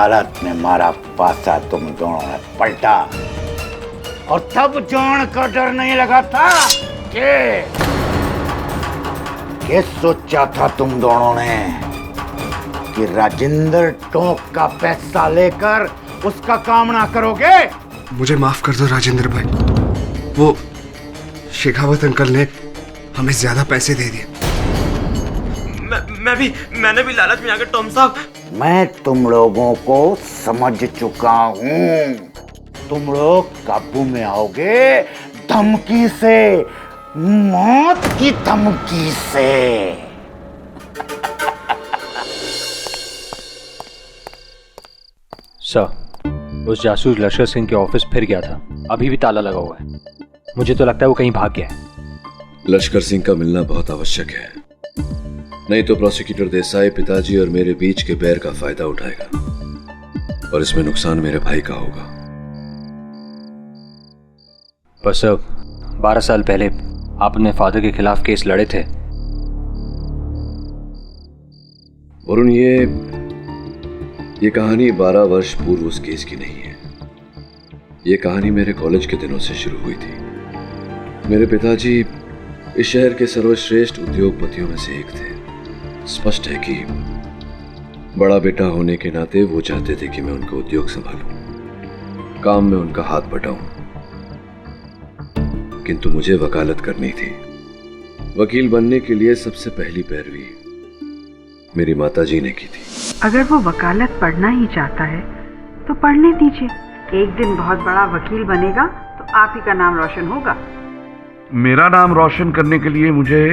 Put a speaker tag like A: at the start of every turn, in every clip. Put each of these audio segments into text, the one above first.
A: हालत में मारा पासा तुम दोनों ने पलटा, और तब जान का डर नहीं लगा था कि सोचा था तुम दोनों ने कि राजेंद्र टोंक का पैसा लेकर उसका काम ना करोगे।
B: मुझे माफ कर दो राजेंद्र भाई, वो शेखावत अंकल ने हमें ज्यादा पैसे दे दिए।
C: मैंने भी लालच में आकर टॉम साहब।
A: मैं तुम लोगों को समझ चुका हूँ। तुम लोग काबू में आओगे धमकी से, मौत की धमकी से।
D: सर, उस जासूस लश्कर सिंह के ऑफिस फिर गया था, अभी भी ताला लगा हुआ है। मुझे तो लगता है वो कहीं भाग गया है।
E: लश्कर सिंह का मिलना बहुत आवश्यक है, नहीं तो प्रोसिक्यूटर देसाई पिताजी और मेरे बीच के बैर का फायदा उठाएगा और इसमें नुकसान मेरे भाई का होगा।
D: पर सर, 12 साल पहले आप अपने फादर के खिलाफ केस लड़े थे।
E: वरुण, ये कहानी 12 वर्ष पूर्व उस केस की नहीं है। ये कहानी मेरे कॉलेज के दिनों से शुरू हुई थी। मेरे पिताजी इस शहर के सर्वश्रेष्ठ उद्योगपतियों में से एक थे। स्पष्ट है कि बड़ा बेटा होने के नाते वो चाहते थे कि मैं उनका उद्योग संभालूं, काम में उनका हाथ बटाऊं, किंतु मुझे वकालत करनी थी। वकील बनने के लिए सबसे पहली पैरवी मेरी माताजी ने की थी।
F: अगर वो वकालत पढ़ना ही चाहता है तो पढ़ने दीजिए। एक दिन बहुत बड़ा वकील बनेगा तो आप ही का नाम रोशन होगा।
G: मेरा नाम रोशन करने के लिए मुझे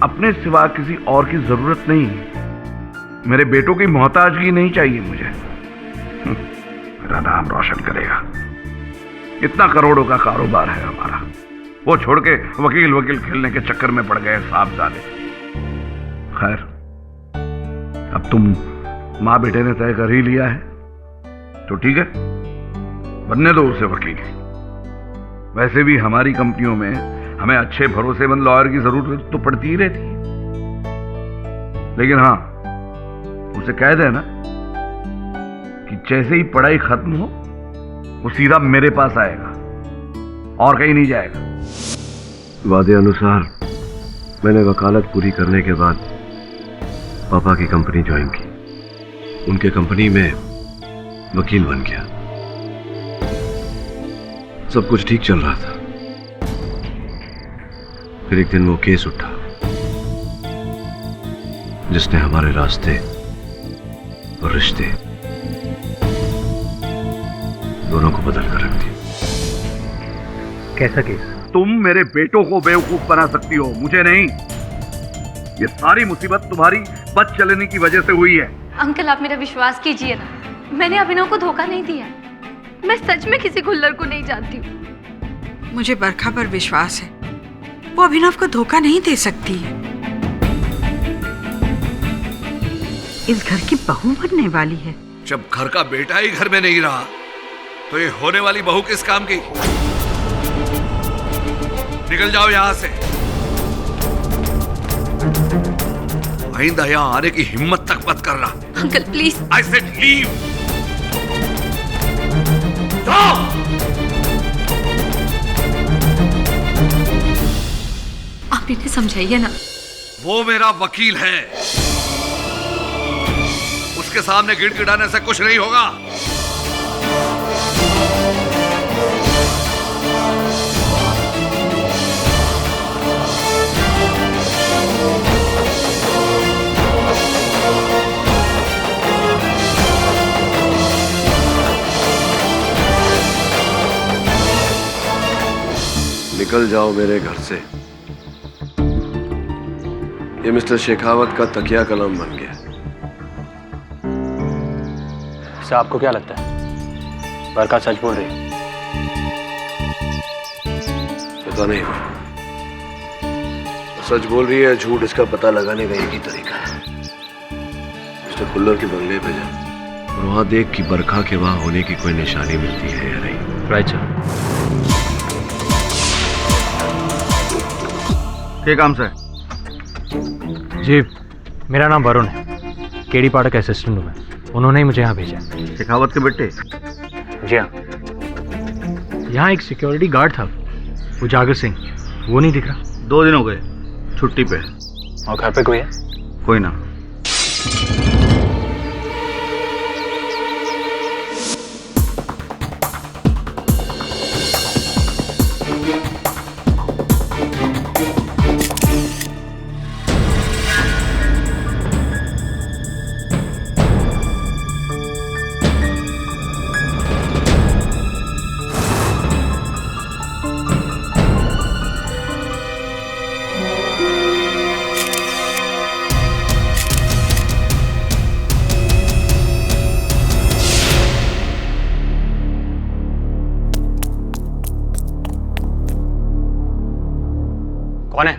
G: अपने सिवा किसी और की जरूरत नहीं है। मेरे बेटों की मोहताजगी नहीं चाहिए मुझे। मेरा नाम रोशन करेगा। इतना करोड़ों का कारोबार है हमारा, वो छोड़ के वकील खेलने के चक्कर में पड़ गए साहबजादे। खैर, अब तुम माँ बेटे ने तय कर ही लिया है तो ठीक है, बनने दो उसे वकील। वैसे भी हमारी कंपनियों में हमें अच्छे भरोसेमंद लॉयर की जरूरत तो पड़ती ही रहती है। लेकिन हाँ, उसे कह देना कि जैसे ही पढ़ाई खत्म हो वो सीधा मेरे पास आएगा और कहीं नहीं जाएगा।
E: वादे अनुसार मैंने वकालत पूरी करने के बाद पापा की कंपनी ज्वाइन की। उनके कंपनी में वकील बन गया। सब कुछ ठीक चल रहा था। फिर एक दिन वो केस उठा जिसने हमारे रास्ते और रिश्ते दोनों को बदल कर रख दिया।
D: कैसा केस?
G: तुम मेरे बेटों को बेवकूफ बना सकती हो, मुझे नहीं। ये सारी मुसीबत तुम्हारी बद चलने की वजह से हुई है।
H: अंकल, आप मेरा विश्वास कीजिए ना, मैंने अभिनव को धोखा नहीं दिया। मैं सच में किसी खुल्लर को नहीं जानती हूँ।
F: मुझे बरखा पर विश्वास है, वो अभिनव को धोखा नहीं दे सकती है। इस घर की बहू बनने वाली है।
I: जब घर का बेटा ही घर में नहीं रहा तो ये होने वाली बहू किस काम की? निकल जाओ यहां से। आइंदा यहां आने की हिम्मत तक मत करना।
H: Uncle please.
I: I said leave. जाओ।
H: आप इन्हें समझाइए ना।
I: वो मेरा वकील है, उसके सामने गिड़गिड़ाने से कुछ नहीं होगा।
E: निकल जाओ मेरे घर से। ये मिस्टर शेखावत का तकिया कलम बन गया।
D: सर, आपको क्या लगता है बरखा सच बोल रही है?
E: पता नहीं, सच बोल रही है झूठ, इसका पता लगाने का एक ही तरीका है। मिस्टर खुल्लर के बंगले पे जा और वहां देख कि बरखा के वहां होने की कोई निशानी मिलती है या नहीं।
D: Right sir.
G: क्या काम से?
D: जी, मेरा नाम वरुण है, केडी पाठक असिस्टेंट हूँ मैं। उन्होंने ही मुझे यहाँ भेजा।
A: शेखावत के बेटे?
D: जी हाँ। यहाँ एक सिक्योरिटी गार्ड था, उजागर सिंह, वो नहीं दिख रहा।
A: 2 दिन हो गए, छुट्टी पे।
D: और घर पे कोई है?
A: कोई ना।
D: कौन है?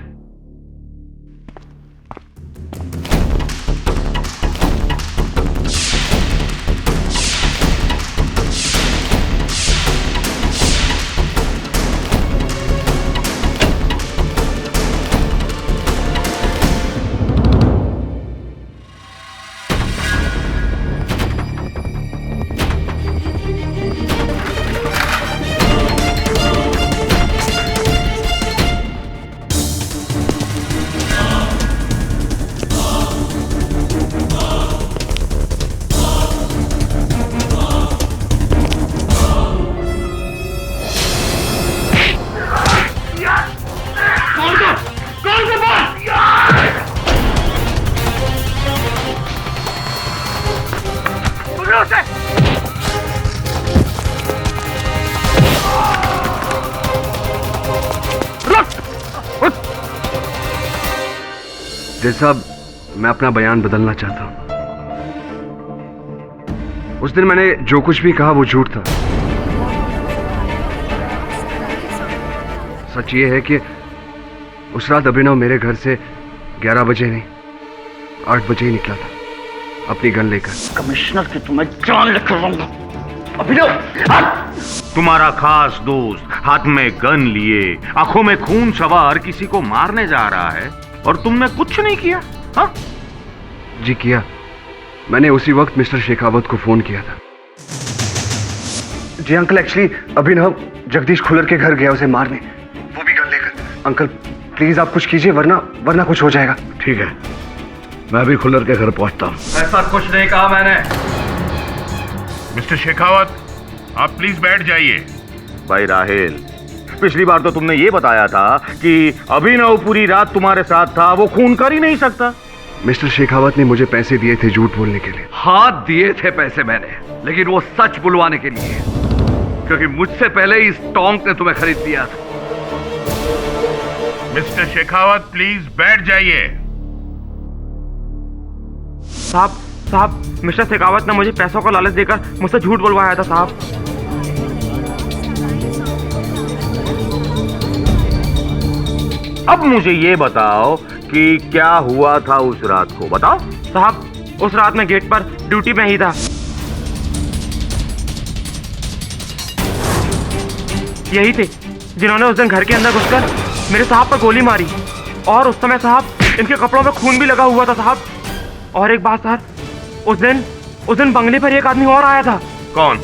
B: जज साहब, मैं अपना बयान बदलना चाहता हूं। उस दिन मैंने जो कुछ भी कहा वो झूठ था। सच ये है कि उस रात अभिनव मेरे घर से 11 बजे नहीं 8 बजे ही निकला था, अपनी गन लेकर।
A: कमिश्नर की तुम्हें जान लेकर रहूंगा। अभिनव,
J: तुम्हारा खास दोस्त हाथ में गन लिए, आंखों में खून सवार किसी को मारने जा रहा है और तुमने कुछ नहीं किया? हाँ?
B: जी किया, मैंने उसी वक्त मिस्टर शेखावत को फोन किया था। जी अंकल, एक्चुअली अभिनव जगदीश खुल्लर के घर गया उसे मारने, वो भी गन लेकर। अंकल प्लीज आप कुछ कीजिए, वरना कुछ हो जाएगा।
G: ठीक है, मैं अभी खुल्लर के घर पहुंचता हूं।
J: ऐसा कुछ नहीं कहा मैंने।
I: मिस्टर शेखावत, आप प्लीज बैठ जाइए।
J: भाई राहेल, पिछली बार तो तुमने ये बताया था कि अभिनव पूरी रात तुम्हारे साथ था, वो खून कर ही नहीं सकता।
B: मिस्टर शेखावत ने मुझे पैसे दिए थे झूठ बोलने के लिए।
E: हाथ दिए थे पैसे मैंने, लेकिन वो सच बुलवाने के लिए, क्योंकि मुझसे पहले इस टोंक ने तुम्हें खरीद लिया।
I: मिस्टर शेखावत प्लीज बैठ जाइए।
C: साहब, मिस्टर शेखावत ने मुझे पैसों का लालच देकर मुझसे झूठ बुलवाया था साहब।
J: अब मुझे ये बताओ कि क्या हुआ था उस रात को, बताओ।
C: साहब, उस रात मैं गेट पर ड्यूटी में ही था। यही थे जिन्होंने उस दिन घर के अंदर घुसकर मेरे साहब पर गोली मारी, और उस समय साहब इनके कपड़ों में खून भी लगा हुआ था साहब। और एक बात सर, उस दिन बंगले पर एक आदमी और आया था।
J: कौन?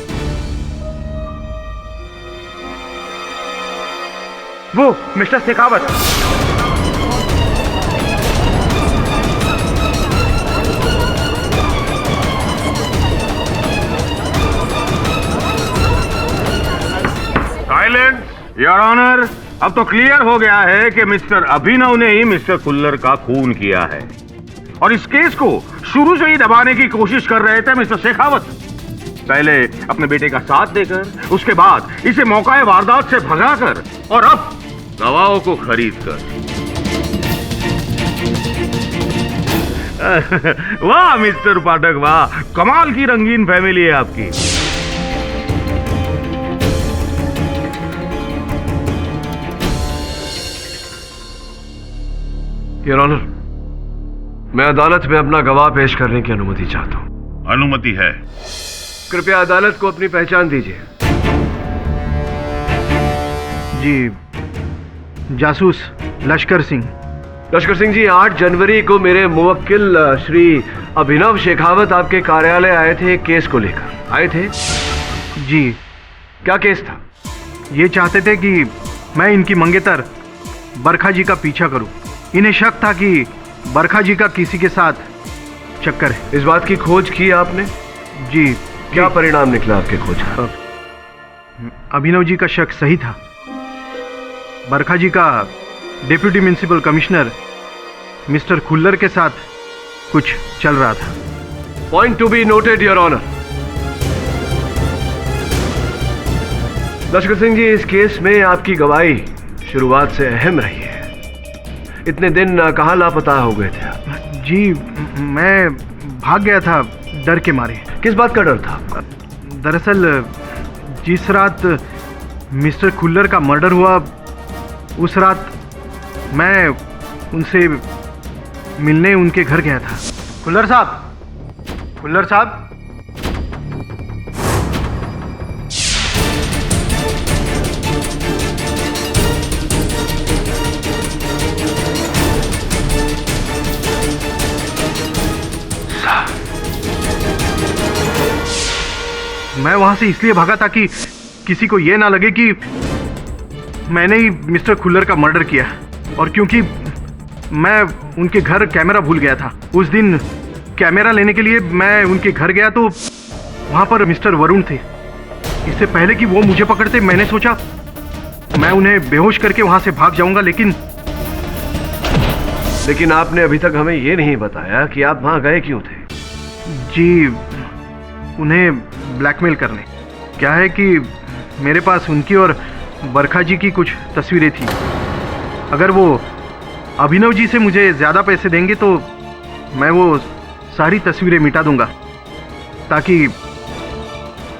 C: वो mister Shekhawat.
J: Silent your honour. अब तो क्लियर हो गया है कि मिस्टर अभिनव ने ही मिस्टर खुल्लर का खून किया है, और इस केस को शुरू से ही दबाने की कोशिश कर रहे थे मिस्टर शेखावत। पहले अपने बेटे का साथ देकर, उसके बाद इसे मौकाए वारदात से भगाकर, और अब गवाहों को खरीदकर। वाह मिस्टर पाठक, वाह, कमाल की रंगीन फैमिली है आपकी।
B: योर ऑनर, मैं अदालत में अपना गवाह पेश करने की अनुमति चाहता हूँ।
I: अनुमति है।
B: कृपया अदालत को अपनी पहचान दीजिए।
K: जी, जासूस लश्कर सिंह।
B: लश्कर सिंह जी, 8 जनवरी को मेरे मुवक्किल श्री अभिनव शेखावत आपके कार्यालय आए थे एक केस को लेकर। आए थे?
C: जी।
B: क्या केस था?
C: ये चाहते थे कि मैं इनकी मंगेतर बरखा जी का पीछा करूं। इन्हें शक था कि बरखा जी का किसी के साथ चक्कर है।
B: इस बात की खोज की आपने?
C: जी।
B: क्या परिणाम निकला आपके खोज का?
C: अभिनव जी का शक सही था। बरखा जी का deputy municipal commissioner mister Khullar के साथ कुछ चल रहा था।
B: Point to be noted your honour. Lashkar Singh जी, इस केस में आपकी गवाही शुरुआत से अहम रही है। इतने दिन कहाँ लापता हो गए थे आप?
C: जी, मैं भाग गया था डर के मारे।
B: किस बात का डर था?
C: दरअसल जिस रात मिस्टर खुल्लर का मर्डर हुआ, उस रात मैं उनसे मिलने उनके घर गया था। खुल्लर साहब, खुल्लर साहब। मैं वहां से इसलिए भागा था कि किसी को यह ना लगे कि मैंने ही मिस्टर खुल्लर का मर्डर किया, और क्योंकि मैं उनके घर कैमरा भूल गया था। उस दिन कैमरा लेने के लिए मैं उनके घर गया तो वहां पर मिस्टर वरुण थे। इससे पहले कि वो मुझे पकड़ते, मैंने सोचा मैं उन्हें बेहोश करके वहां से भाग जाऊंगा,
B: लेकिन आपने अभी तक हमें ये नहीं बताया कि आप वहां गए क्यों थे?
C: जी, उन्हें ब्लैकमेल करने। क्या है कि मेरे पास उनकी और बरखा जी की कुछ तस्वीरें थी। अगर वो अभिनव जी से मुझे ज़्यादा पैसे देंगे तो मैं वो सारी तस्वीरें मिटा दूंगा, ताकि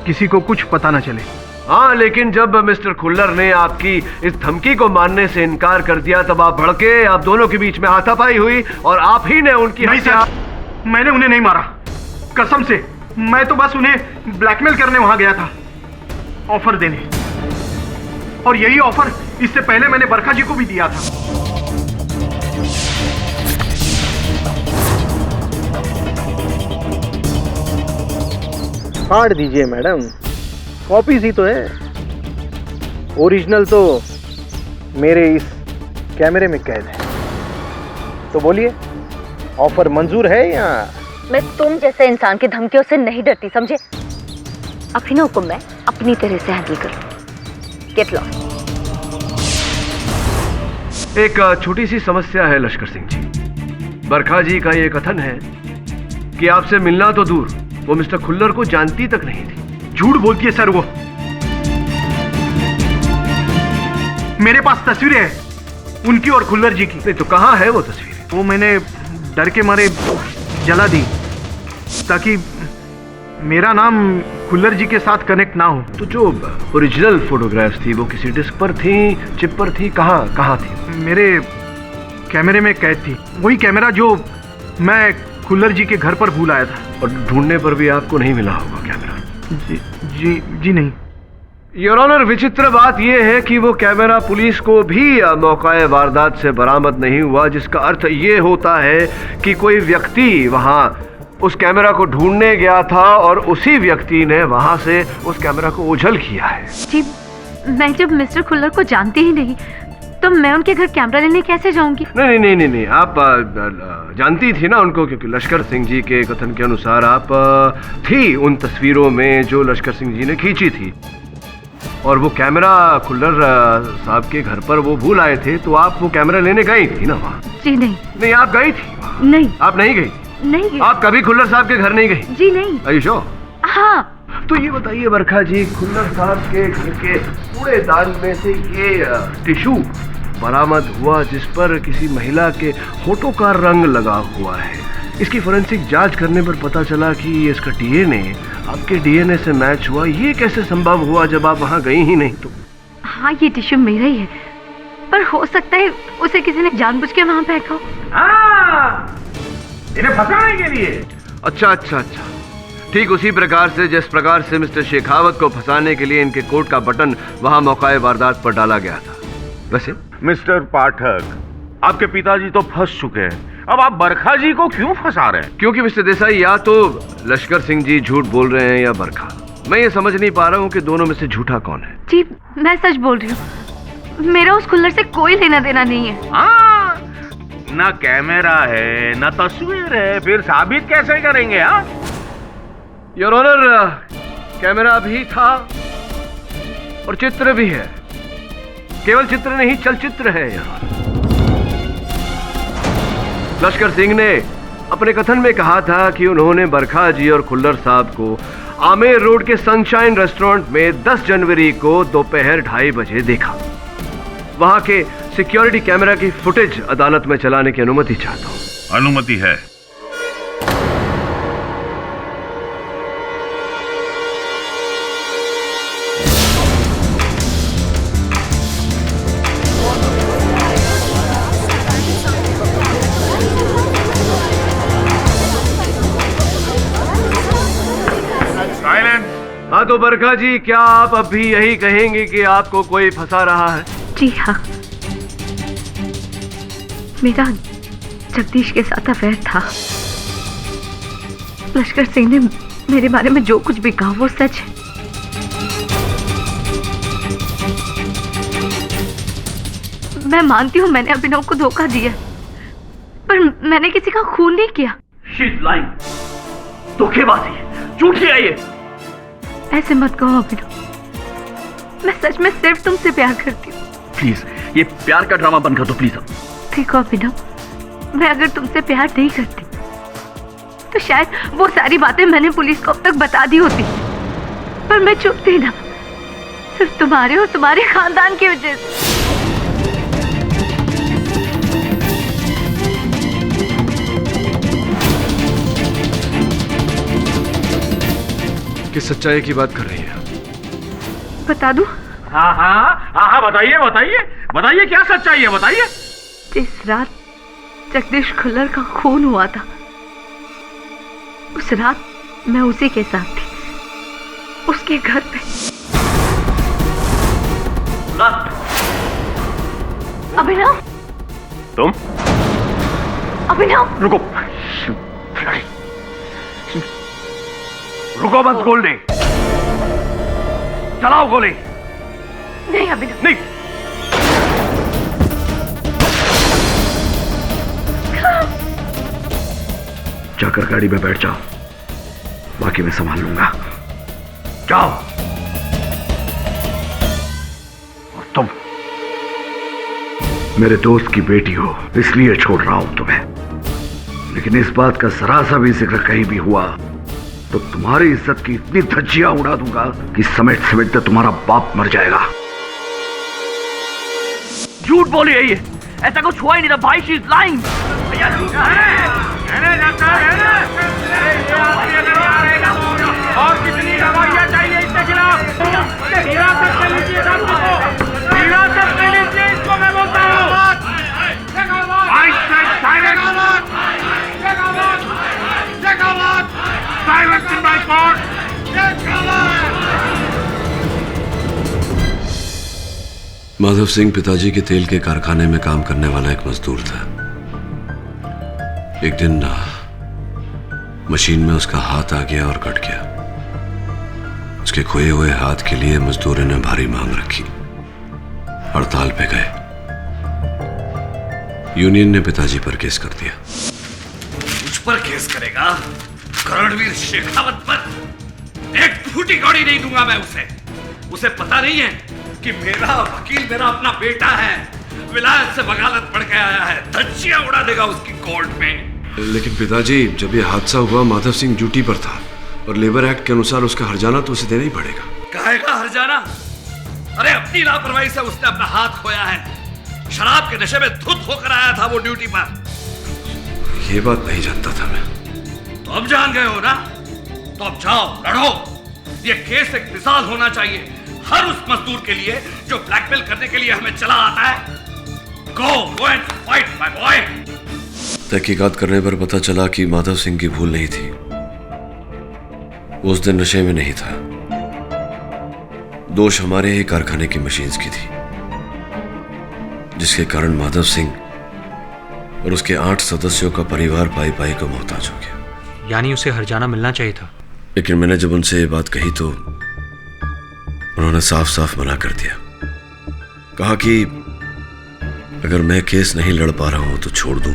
C: किसी को कुछ पता ना चले।
B: हाँ, लेकिन जब मिस्टर खुल्लर ने आपकी इस धमकी को मानने से इनकार कर दिया, तब आप भड़के, आप दोनों के बीच में हाथापाई हुई और आप ही ने उनकी
C: नहीं सर, मैंने उन्हें नहीं मारा, कसम से। मैं तो बस उन्हें ब्लैकमेल करने वहां गया था, ऑफर देने। और यही ऑफर इससे पहले मैंने बरखा जी को भी दिया था।
K: फाड़ दीजिए मैडम, कॉपी सी तो है, ओरिजिनल तो मेरे इस कैमरे में कैद है। तो बोलिए, ऑफर मंजूर है या?
H: मैं तुम जैसे इंसान की धमकियों से नहीं डरती, समझे? अभिनव को मैं अपनी तरह से हैंडल करूं। Get lost.
B: एक छोटी सी समस्या है लश्कर सिंह जी। बरखा जी का ये कथन है कि आपसे मिलना तो दूर, वो मिस्टर खुल्लर को जानती तक नहीं थी।
C: झूठ बोलती है सर वो। मेरे पास तस्वीरें हैं उनकी और खुल्लर जी की।
B: नहीं तो कहाँ है वो तस्वीरें?
C: वो मैंने डर के मारे जला दी, ताकि मेरा नाम खुल्लर जी के साथ कनेक्ट ना हो।
B: तो जो ओरिजिनल फोटोग्राफ्स थी वो किसी डिस्क पर थी, चिप पर थी, कहाँ थी?
C: मेरे कैमरे में कैद थी। वही कैमरा जो मैं खुल्लर जी के घर पर भूल आया था।
B: और ढूंढने पर भी आपको नहीं मिला होगा कैमरा?
C: जी नहीं।
B: योर ऑनर, विचित्र बात यह है कि वो कैमरा पुलिस को भी मौकाए वारदात से बरामद नहीं हुआ, जिसका अर्थ ये होता है कि कोई व्यक्ति वहां उस कैमरा को ढूंढने गया था और उसी व्यक्ति ने वहां से उस कैमरा को ओझल किया है।
H: जी, मैं जब मिस्टर खुल्लर को जानती ही नहीं, तो मैं उनके घर कैमरा लेने कैसे जाऊंगी?
B: नहीं, आप जानती थी ना उनको, क्योंकि लश्कर सिंह जी के कथन के अनुसार आप थी उन तस्वीरों में जो लश्कर सिंह जी ने खींची थी। और वो कैमरा खुल्लर साहब के घर पर वो भूल आए थे, तो आप वो कैमरा लेने गई थी ना वहाँ?
H: जी नहीं,
B: आप गई थी?
H: नहीं,
B: आप नहीं गई?
H: नहीं,
B: आप कभी खुल्लर साहब के घर नहीं गई?
H: जी नहीं।
B: Are you sure?
H: हाँ।
B: तो ये बताइए बरखा जी, खुल्लर साहब के घर के कूड़ेदान में से ये टिश्यू बरामद हुआ जिस पर किसी महिला के होठों का रंग लगा हुआ है। इसकी फोरेंसिक जांच करने पर पता चला कि इसका डीएनए आपके डीएनए से मैच हुआ। ये कैसे संभव हुआ जब आप वहां गई ही नहीं? तो
H: हाँ, ये टिश्यू मेरा ही है, पर हो सकता है उसे किसी ने जानबूझ के वहां फेंका हो।
J: इन्हें फंसाने के लिए।
B: अच्छा, ठीक उसी प्रकार से जिस प्रकार से मिस्टर शेखावत को फंसाने के लिए इनके कोट का बटन वहां मौकाए वारदात पर डाला गया था। वैसे
J: मिस्टर पाठक, आपके पिताजी तो फंस चुके हैं, अब आप बरखा जी को क्यों फंसा रहे हैं?
B: क्योंकि मिस्टर देसाई, या तो लश्कर सिंह जी झूठ बोल रहे हैं या बरखा। मैं ये समझ नहीं पा रहा हूँ कि दोनों में से झूठा कौन है।
H: जी मैं सच बोल रही हूँ, मेरा उस खुल्लर से कोई लेना देना नहीं है।
J: हाँ, ना कैमरा है ना तस्वीर है, फिर साबित कैसे करेंगे? हाँ
B: योर ऑनर, कैमरा भी था और चित्र भी है। केवल चित्र नहीं, चलचित्र है यहाँ। लश्कर सिंह ने अपने कथन में कहा था कि उन्होंने बरखा जी और खुल्लर साहब को आमेर रोड के सनशाइन रेस्टोरेंट में 10 जनवरी को दोपहर 2:30 बजे देखा। वहां के सिक्योरिटी कैमरा की फुटेज अदालत में चलाने की अनुमति चाहता हूं।
J: अनुमति है।
B: हाँ तो बरखा जी, क्या आप अब भी यही कहेंगे कि आपको कोई फंसा रहा है?
H: जी हाँ, मेरा जगदीश के साथ अफेयर था। लश्कर सिंह ने मेरे बारे में जो कुछ भी कहा वो सच है। मैं मानती हूँ मैंने अभिनव को धोखा दिया, पर मैंने किसी का खून नहीं किया।
L: She's lying, धोखेबाजी, झूठी है ये।
H: ऐसे मत कहो अभिनव, मैं सच में सिर्फ तुमसे प्यार करती हूँ।
L: प्लीज ये प्यार का ड्रामा बंद कर दो प्लीज।
H: देखो अभिनव, मैं अगर तुमसे प्यार नहीं करती तो शायद वो सारी बातें मैंने पुलिस को अब तक बता दी होती, पर मैं चुप थी ना, सिर्फ तुम्हारे और तुम्हारे खानदान की वजह से।
B: किस सच्चाई की बात कर रही है?
H: बता दूं?
J: हाँ हाँ हाँ हाँ, बताइए बताइए बताइए, क्या सच्चाई है बताइए।
H: जिस रात जगदीश खुल्लर का खून हुआ था, उस रात मैं उसी के साथ थी, उसके घर पे। अभिनव,
J: तुम?
H: अभिनव
J: रुको रुको, बस गोली चलाओ, गोली।
H: नहीं अभिनव,
J: नहीं।
B: जाकर गाड़ी में बैठ जाओ, बाकी मैं संभाल लूंगा। जाओ। और तुम मेरे दोस्त की बेटी हो, इसलिए छोड़ रहा हूं तुम्हें, लेकिन इस बात का जरा सा भी जिक्र कहीं भी हुआ तो तुम्हारी इज्जत की इतनी धज्जियां उड़ा दूंगा कि समेट समेटते तुम्हारा बाप मर जाएगा।
L: झूठ बोली है ये, ऐसा कुछ हुआ ही नहीं था भाई। She is lying.
J: और कितनी गवाहियां चाहिए इसके खिलाफ? हिरासत में लीजिए हिरासत में लीजिए इसको, मैं बोलता हूँ। Silence in my court!
E: Madhav Singh पिताजी के तेल के कारखाने में काम करने वाला एक मजदूर था। एक दिन मशीन में उसका हाथ आ गया और कट गया। उसके खोए हुए हाथ के लिए मजदूरों ने भारी मांग रखी, हड़ताल पे गए। यूनियन ने पिताजी पर केस कर दिया।
I: मुझ पर केस करेगा? करणवीर शेखावत पर एक फूटी कौड़ी नहीं दूंगा मैं उसे पता नहीं है कि मेरा वकील मेरा अपना बेटा है, विलायत से बगालत पढ़ के आया है, धज्जियां उड़ा देगा उसकी कोर्ट में।
E: लेकिन पिताजी, जब ये हादसा हुआ माधव सिंह ड्यूटी पर था और लेबर एक्ट के अनुसार उसका हर्जाना तो उसे देना ही पड़ेगा।
I: कहेगा हर्जाना? अरे अपनी लापरवाही से उसने अपना हाथ खोया है। शराब के नशे में धुत होकर आया था वो ड्यूटी पर।
E: ये बात नहीं जानता था मैं।
I: तो अब जान गए हो ना, तो अब जाओ लड़ो। ये केस एक मिसाल होना चाहिए हर उस मजदूर के लिए जो ब्लैकमेल करने के लिए हमें चला आता है। Go and fight my boy.
E: तहकीकात करने पर पता चला कि माधव सिंह की भूल नहीं थी। वो उस दिन नशे में नहीं था। दोष हमारे ही कारखाने की मशीन्स की थी, जिसके कारण माधव सिंह और उसके 8 सदस्यों का परिवार पाई पाई को मोहताज हो गया।
D: यानी उसे हरजाना मिलना चाहिए था।
E: लेकिन मैंने जब उनसे ये बात कही तो उन्होंने साफ साफ मना कर दिया। कहा कि अगर मैं केस नहीं लड़ पा रहा हूं तो छोड़ दूं,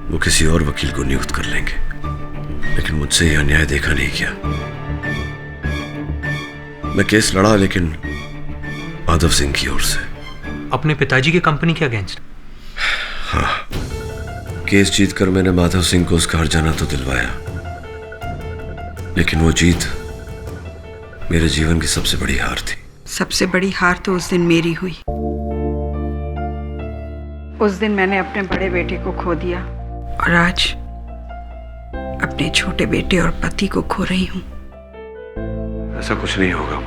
E: वो किसी और वकील को नियुक्त कर लेंगे। लेकिन मुझसे यह अन्याय देखा नहीं गया। मैं केस लड़ा, लेकिन माधव सिंह की ओर से।
D: अपने पिताजी की कंपनी के अगेंस्ट?
E: हाँ, केस जीतकर मैंने माधव सिंह को उसका हर्जाना तो दिलवाया, लेकिन वो जीत मेरे जीवन की सबसे बड़ी हार थी।
F: सबसे बड़ी हार तो उस दिन मेरी हुई। उस दिन मैंने अपने बड़े बेटे को खो दिया और आज अपने छोटे बेटे और पति को खो रही हूँ।
E: ऐसा कुछ नहीं होगा,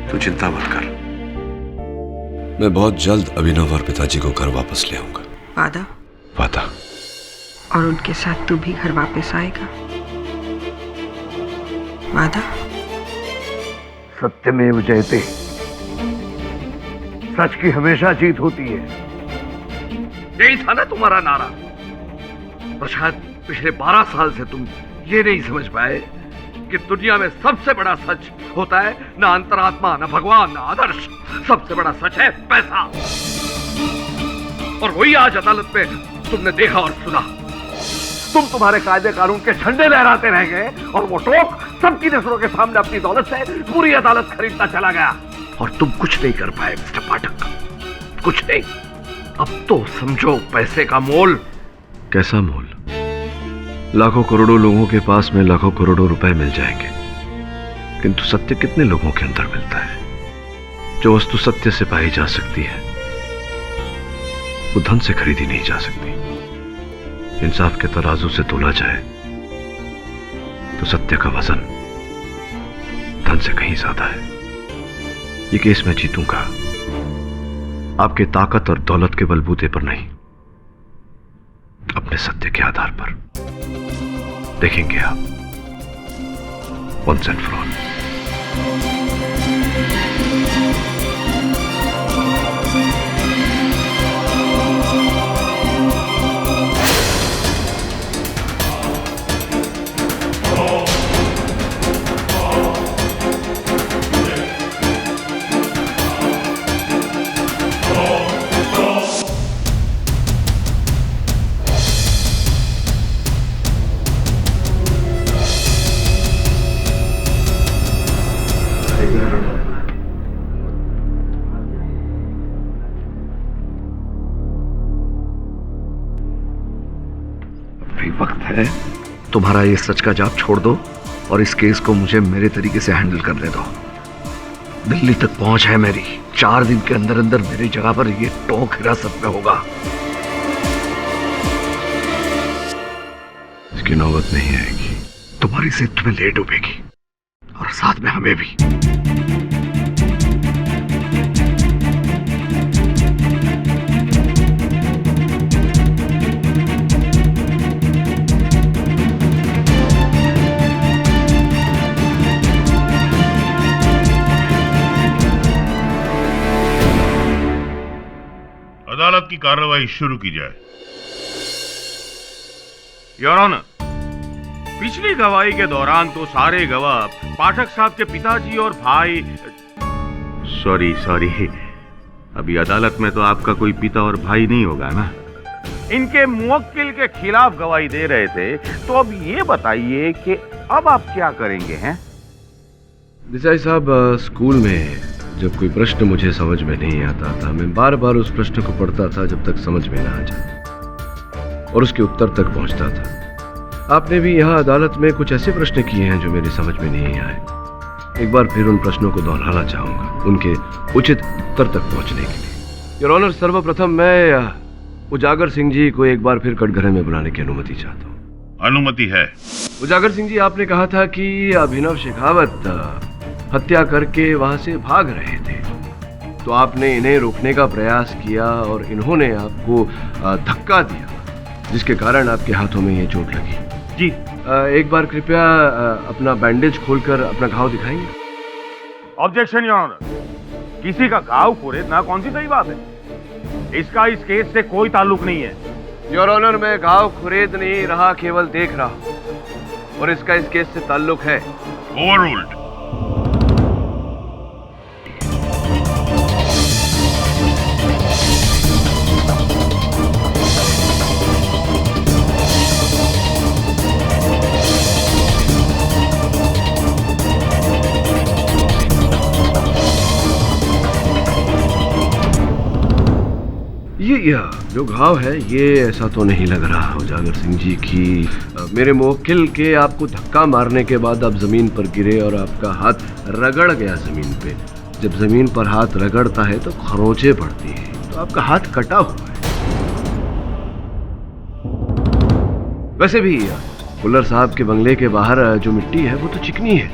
E: तू चिंता मत कर। मैं बहुत जल्द अभिनव और पिताजी को घर वापस ले आऊंगा।
F: वादा?
E: वादा।
F: और उनके साथ तू भी घर वापस आएगा? वादा?
B: सत्यमेव जयते। सच की हमेशा जीत होती है। यही था ना तुम्हारा नारा। पर शायद पिछले 12 साल से तुम ये नहीं समझ पाए कि दुनिया में सबसे बड़ा सच होता है ना अंतरात्मा, ना भगवान, ना आदर्श। सबसे बड़ा सच है पैसा। और वही आज अदालत में तुमने देखा और सुना। तुम्हारे कायदे कानून के झंडे लहराते रह गए और वो टोक सबकी नजरों के सामने अपनी दौलत से पूरी अदालत खरीदता चला गया। और तुम कुछ नहीं कर पाए मिस्टर पाठक, कुछ नहीं। अब तो समझो पैसे का मोल।
E: कैसा मोल? लाखों करोड़ों लोगों के पास में लाखों करोड़ों रुपए मिल जाएंगे, किंतु सत्य कितने लोगों के अंदर मिलता है? जो वस्तु सत्य से पाई जा सकती है वो धन से खरीदी नहीं जा सकती। इंसाफ के तराजू से तोला जाए तो सत्य का वजन धन से कहीं ज्यादा है। ये केस मैं जीतूंगा, आपके ताकत और दौलत के बलबूते पर नहीं, अपने सत्य के आधार पर। देखेंगे आप, वंस एंड फॉर ऑल।
B: वक्त है तुम्हारा ये सच का जाप छोड़ दो और इस केस को मुझे मेरे तरीके से हैंडल करने दो। दिल्ली तक पहुंच है मेरी। 4 दिन के अंदर अंदर मेरी जगह पर ये टोक हिरासत में होगा।
E: इसकी नौबत नहीं आएगी।
B: तुम्हारी से तुम्हें ले डूबेगी और साथ में हमें भी।
J: अदालत की कार्रवाई शुरू की जाए। योर ऑनर, पिछली गवाही के दौरान तो सारे गवाह पाठक साहब के पिताजी और भाई। सॉरी, अभी अदालत में तो आपका कोई पिता और भाई नहीं होगा ना। इनके मुवक्किल के खिलाफ गवाही दे रहे थे, तो अब ये बताइए कि अब आप क्या करेंगे? हैं
E: देसाई साहब, स्कूल में जब कोई प्रश्न मुझे समझ में नहीं आता था, मैं बार बार उस प्रश्न को पढ़ता था जब तक समझ में ना आ जाए और उसके उत्तर तक पहुंचता था। आपने भी यहाँ अदालत में कुछ ऐसे प्रश्न किए हैं जो मेरी समझ में नहीं आए। एक बार फिर उन प्रश्नों को दोहराना चाहूंगा, उनके उचित उत्तर तक पहुंचने के लिए। योर ऑनर, सर्वप्रथम मैं उजागर सिंह जी को एक बार फिर कटघरे में बुलाने की अनुमति चाहता हूँ।
J: अनुमति है।
E: उजागर सिंह जी, आपने कहा था कि अभिनव शेखावत हत्या करके वहां से भाग रहे थे, तो आपने इन्हें रोकने का प्रयास किया और इन्होंने आपको धक्का दिया, जिसके कारण आपके हाथों में ये चोट लगी।
J: जी।
E: एक बार कृपया अपना बैंडेज खोलकर अपना घाव दिखाएंगे?
J: Objection your honour. किसी का घाव खरीदना कौन सी सही बात है? इसका इस केस से कोई ताल्लुक नहीं है।
B: योर ऑनर, मैं घाव खरीद नहीं रहा, केवल देख रहा हूं, और इसका इस केस से ताल्लुक है।
J: ओवररूल्ड।
B: ये जो घाव है ये ऐसा तो नहीं लग रहा उजागर सिंह जी कि मेरे मुवक्किल के आपको धक्का मारने के बाद आप जमीन पर गिरे और आपका हाथ रगड़ गया जमीन पे। जब जमीन पर हाथ रगड़ता है तो खरोंचें पड़ती हैं, तो आपका हाथ कटा हुआ है। वैसे भी कुल्लर साहब के बंगले के बाहर जो मिट्टी है वो तो चिकनी है,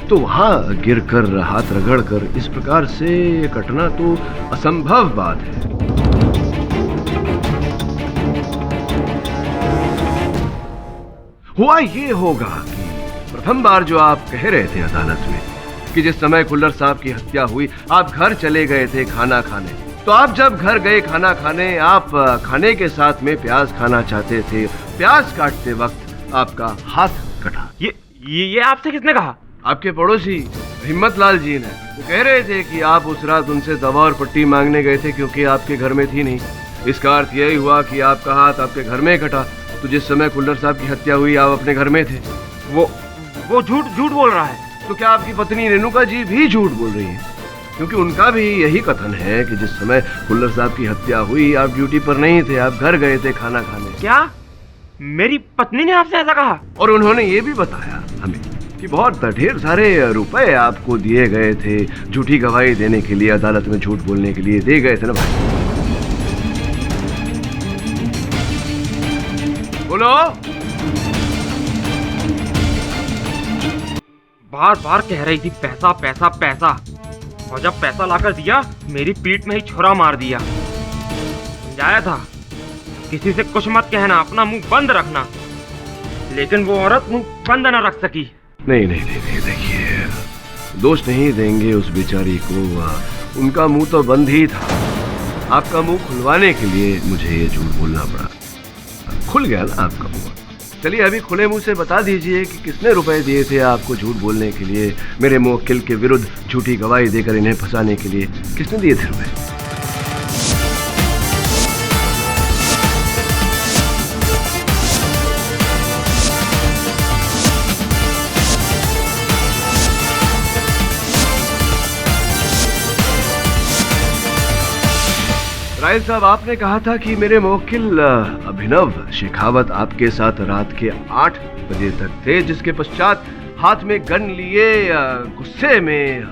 B: तो वहां गिर कर हाथ रगड़ कर इस प्रकार से कटना तो असंभव बात है। हुआ ये होगा कि प्रथम बार जो आप कह रहे थे अदालत में कि जिस समय कुल्लर साहब की हत्या हुई आप घर चले गए थे खाना खाने, तो आप जब घर गए खाना खाने, आप खाने के साथ में प्याज खाना चाहते थे। प्याज काटते वक्त आपका हाथ कटा।
C: ये आपसे किसने कहा?
B: आपके पड़ोसी हिम्मत लाल जी ने। वो कह रहे थे कि आप उस रात उनसे दवा और पट्टी मांगने गए थे क्योंकि आपके घर में थी नहीं। इसका अर्थ यही हुआ कि आपका हाथ आपके घर में कटा, तो जिस समय कुल्लर साहब की हत्या हुई आप अपने घर में थे।
C: वो झूठ बोल रहा है।
B: तो क्या आपकी पत्नी रेणुका जी भी झूठ बोल रही है? क्योंकि उनका भी यही कथन है कि जिस समय कुल्लर साहब की हत्या हुई आप ड्यूटी पर नहीं थे, आप घर गए थे खाना खाने।
C: क्या मेरी पत्नी ने आपसे ऐसा कहा?
B: और उन्होंने ये भी बताया हमें कि बहुत ढेर सारे रुपए आपको दिए गए थे झूठी गवाही देने के लिए, अदालत में झूठ बोलने के लिए दे गए थे ना भाई? बोलो।
C: बार बार कह रही थी पैसा पैसा पैसा, और जब पैसा लाकर दिया मेरी पीठ में ही छुरा मार दिया। समझाया था किसी से कुछ मत कहना, अपना मुंह बंद रखना, लेकिन वो औरत मुंह बंद न रख सकी।
B: नहीं, देखिए, दोष नहीं देंगे उस बेचारी को, उनका मुंह तो बंद ही था। आपका मुंह खुलवाने के लिए मुझे ये झूठ बोलना पड़ा। खुल गया ना आपका मुंह। चलिए अभी खुले मुंह से बता दीजिए कि किसने रुपए दिए थे आपको झूठ बोलने के लिए, मेरे मुवक्किल के विरुद्ध झूठी गवाही देकर इन्हें फंसाने के लिए। किसने दिए थे रुपए? रायल साहब, आपने कहा था कि मेरे मुवक्किल अभिनव शेखावत आपके साथ रात के 8 बजे तक थे, जिसके पश्चात हाथ में गन लिए गुस्से में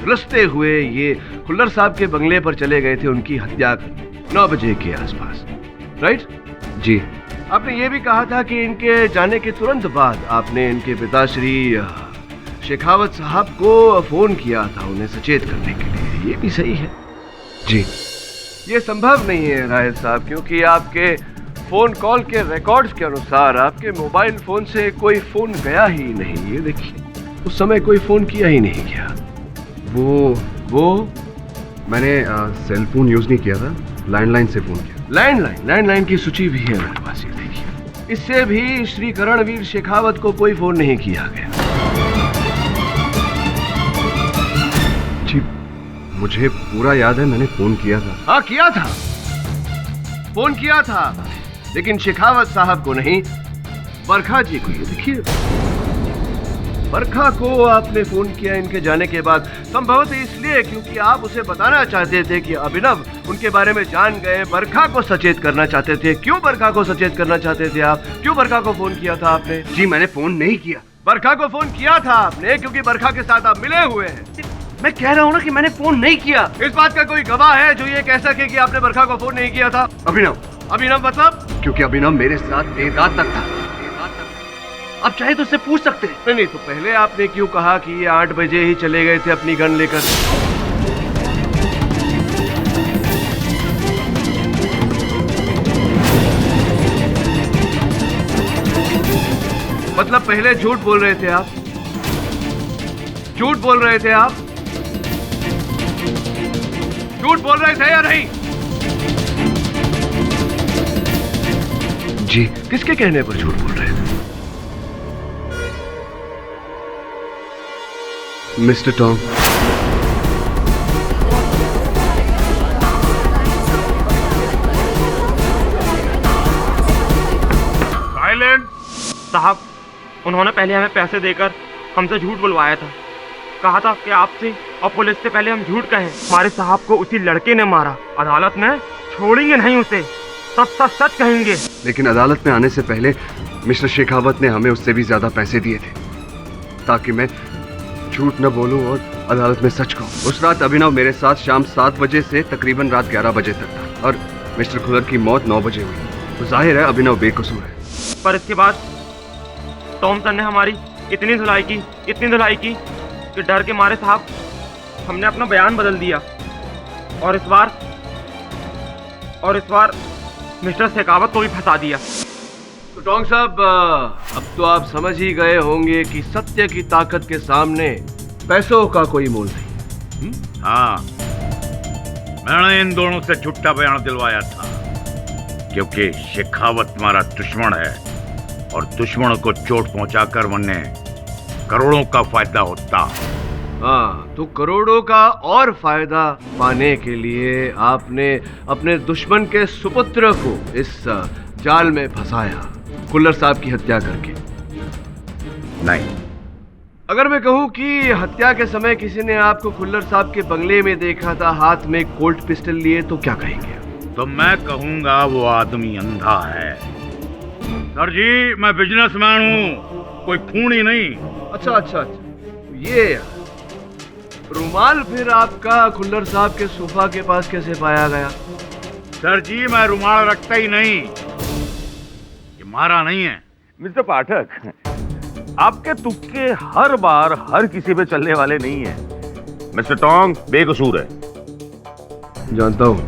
B: झुलसते हुए ये कुल्लर साहब के बंगले पर चले गए थे उनकी हत्या करने 9 बजे के आसपास, राइट?
J: जी।
B: आपने ये भी कहा था कि इनके जाने के तुरंत बाद आपने इनके पिताश्री शेखावत साहब को फोन किया था उन्हें सचेत करने के लिए, ये भी सही है?
J: जी।
B: ये संभव नहीं है रायल साहब, क्योंकि आपके फोन कॉल के रिकॉर्ड्स के अनुसार आपके मोबाइल फोन से कोई फोन गया ही नहीं। ये देखिए, उस समय कोई फोन किया ही नहीं गया।
J: वो मैंने सेल फोन यूज नहीं किया था, लैंडलाइन से फोन किया।
B: लैंडलाइन की सूची भी है मेरे पास, ये देखिए। इससे भी श्री करणवीर शेखावत को कोई फोन नहीं किया गया।
J: मुझे पूरा याद है, मैंने फोन किया था।
B: हाँ, किया था, फोन किया था, लेकिन शेखावत साहब को नहीं, बरखा जी को। ये देखिए, बरखा को आपने फोन किया इनके जाने के बाद, संभवतः इसलिए क्योंकि आप उसे बताना चाहते थे कि अभिनव उनके बारे में जान गए, बरखा को सचेत करना चाहते थे। क्यों बरखा को सचेत करना चाहते थे आप? क्यों बरखा को फोन किया था आपने?
J: जी, मैंने फोन नहीं किया।
B: बरखा को फोन किया था आपने क्योंकि बरखा के साथ आप मिले हुए हैं।
L: मैं कह रहा हूँ ना कि मैंने फोन नहीं किया।
B: इस बात का कोई गवाह है जो ये कह सके कि आपने बरखा को फोन नहीं किया था? अभिनव मतलब?
L: क्योंकि अभिनव मेरे साथ देर रात तक था। आप चाहे तो उससे पूछ सकते हैं।
B: नहीं, तो पहले आपने क्यों कहा कि ये 8 बजे ही चले गए थे अपनी गन लेकर? मतलब पहले झूठ बोल रहे थे आप? झूठ बोल रहे थे आप?
L: झूठ बोल रहे थे या नहीं?
B: जी, किसके कहने पर झूठ बोल रहे थे? Mister Tom,
J: silent.
C: साहब, उन्होंने पहले हमें पैसे देकर हमसे झूठ बुलवाया था। कहा था कि आपसे और पुलिस से पहले हम झूठ कहें। हमारे साहब को उसी लड़के ने मारा। अदालत में छोड़ेंगे नहीं उसे, सच सच सच कहेंगे।
B: लेकिन अदालत में आने से पहले मिस्टर शेखावत ने हमें उससे भी ज्यादा पैसे दिए थे ताकि मैं झूठ न बोलूं और अदालत में सच कहूं। उस रात अभिनव मेरे साथ शाम 7 बजे से तकरीबन रात 11 बजे तक था और मिस्टर खुल्लर की मौत 9 बजे हुई। तो जाहिर है अभिनव बेकसूर है।
C: पर इसके बाद टॉम सर ने हमारी इतनी धुलाई की कि डर के मारे साहब हमने अपना बयान बदल दिया और इस बार मिस्टर शेखावत को भी फंसा दिया।
B: तो टोंग साहब, अब तो आप समझ ही गए होंगे कि सत्य की ताकत के सामने पैसों का कोई मोल नहीं।
J: हाँ, मैंने इन दोनों से झूठा बयान दिलवाया था क्योंकि शेखावत हमारा दुश्मन है और दुश्मनों को चोट पहुंचाकर वरने करोड़ों का फायदा होता।
B: हाँ, तो करोड़ों का और फायदा पाने के लिए आपने अपने दुश्मन के सुपुत्र को इस जाल में फंसाया, खुल्लर साहब की हत्या करके।
J: नहीं,
B: अगर मैं कहूं कि हत्या के समय किसी ने आपको खुल्लर साहब के बंगले में देखा था हाथ में कोल्ट पिस्टल लिए, तो क्या कहेंगे?
J: तो मैं कहूंगा वो आदमी अंधा है। सर जी, मैं बिजनेसमैन हूँ, कोई खूनी नहीं।
B: अच्छा, ये रुमाल फिर आपका खुल्लर साहब के सोफा के पास कैसे पाया गया?
J: सर जी, मैं रुमाल रखता ही नहीं, ये मारा नहीं है।
G: मिस्टर पाठक, आपके तुक्के हर बार हर किसी पे चलने वाले नहीं है। मिस्टर टोंग बेकसूर है।
B: जानता हूँ,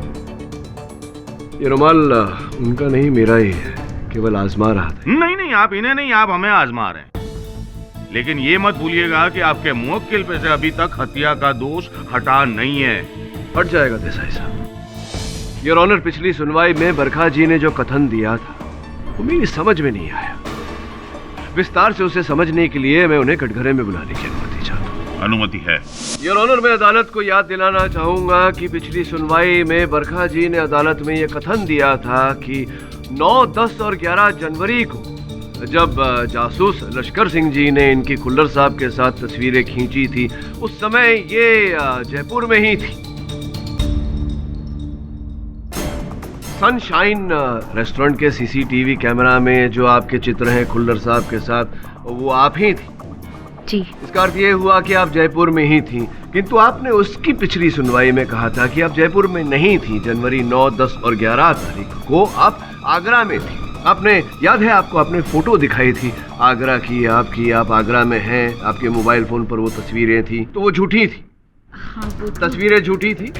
B: ये रुमाल उनका नहीं, मेरा ही है, केवल आजमा रहा था।
G: नहीं, आप इन्हें नहीं, आप हमें आजमा रहे हैं। लेकिन ये मत भूलिएगा कि आपके मुवक्किल पे से अभी तक हत्या का दोष हटा नहीं है।
B: हट जाएगा देसाई साहब। योर ऑनर, पिछली सुनवाई में बरखा जी ने जो कथन दिया था वो मेरी समझ में नहीं आया। विस्तार से उसे समझने के लिए मैं उन्हें कटघरे में बुलाने की अनुमति चाहता हूँ।
G: अनुमति है।
B: योर ऑनर, मैं अदालत को याद दिलाना चाहूंगा कि पिछली सुनवाई में बरखा जी ने अदालत में यह कथन दिया था कि 9, 10 और 11 जनवरी को जब जासूस लश्कर सिंह जी ने इनकी खुल्लर साहब के साथ तस्वीरें खींची थी, उस समय ये जयपुर में ही थी। सनशाइन रेस्टोरेंट के सीसीटीवी कैमरा में जो आपके चित्र हैं खुल्लर साहब के साथ, वो आप ही थी।
H: जी।
B: इसका अर्थ ये हुआ कि आप जयपुर में ही थी, किंतु आपने उसकी पिछली सुनवाई में कहा था कि आप जयपुर में नहीं थी। जनवरी 9, 10 और 11 तारीख को आप आगरा में थी। आपने याद है, आपको आपने फोटो दिखाई थी आगरा की, आपकी, आप आगरा में हैं, आपके मोबाइल फोन पर वो तस्वीरें थी, तो वो झूठी थी।
H: हाँ, वो
B: तस्वीरें झूठी थी।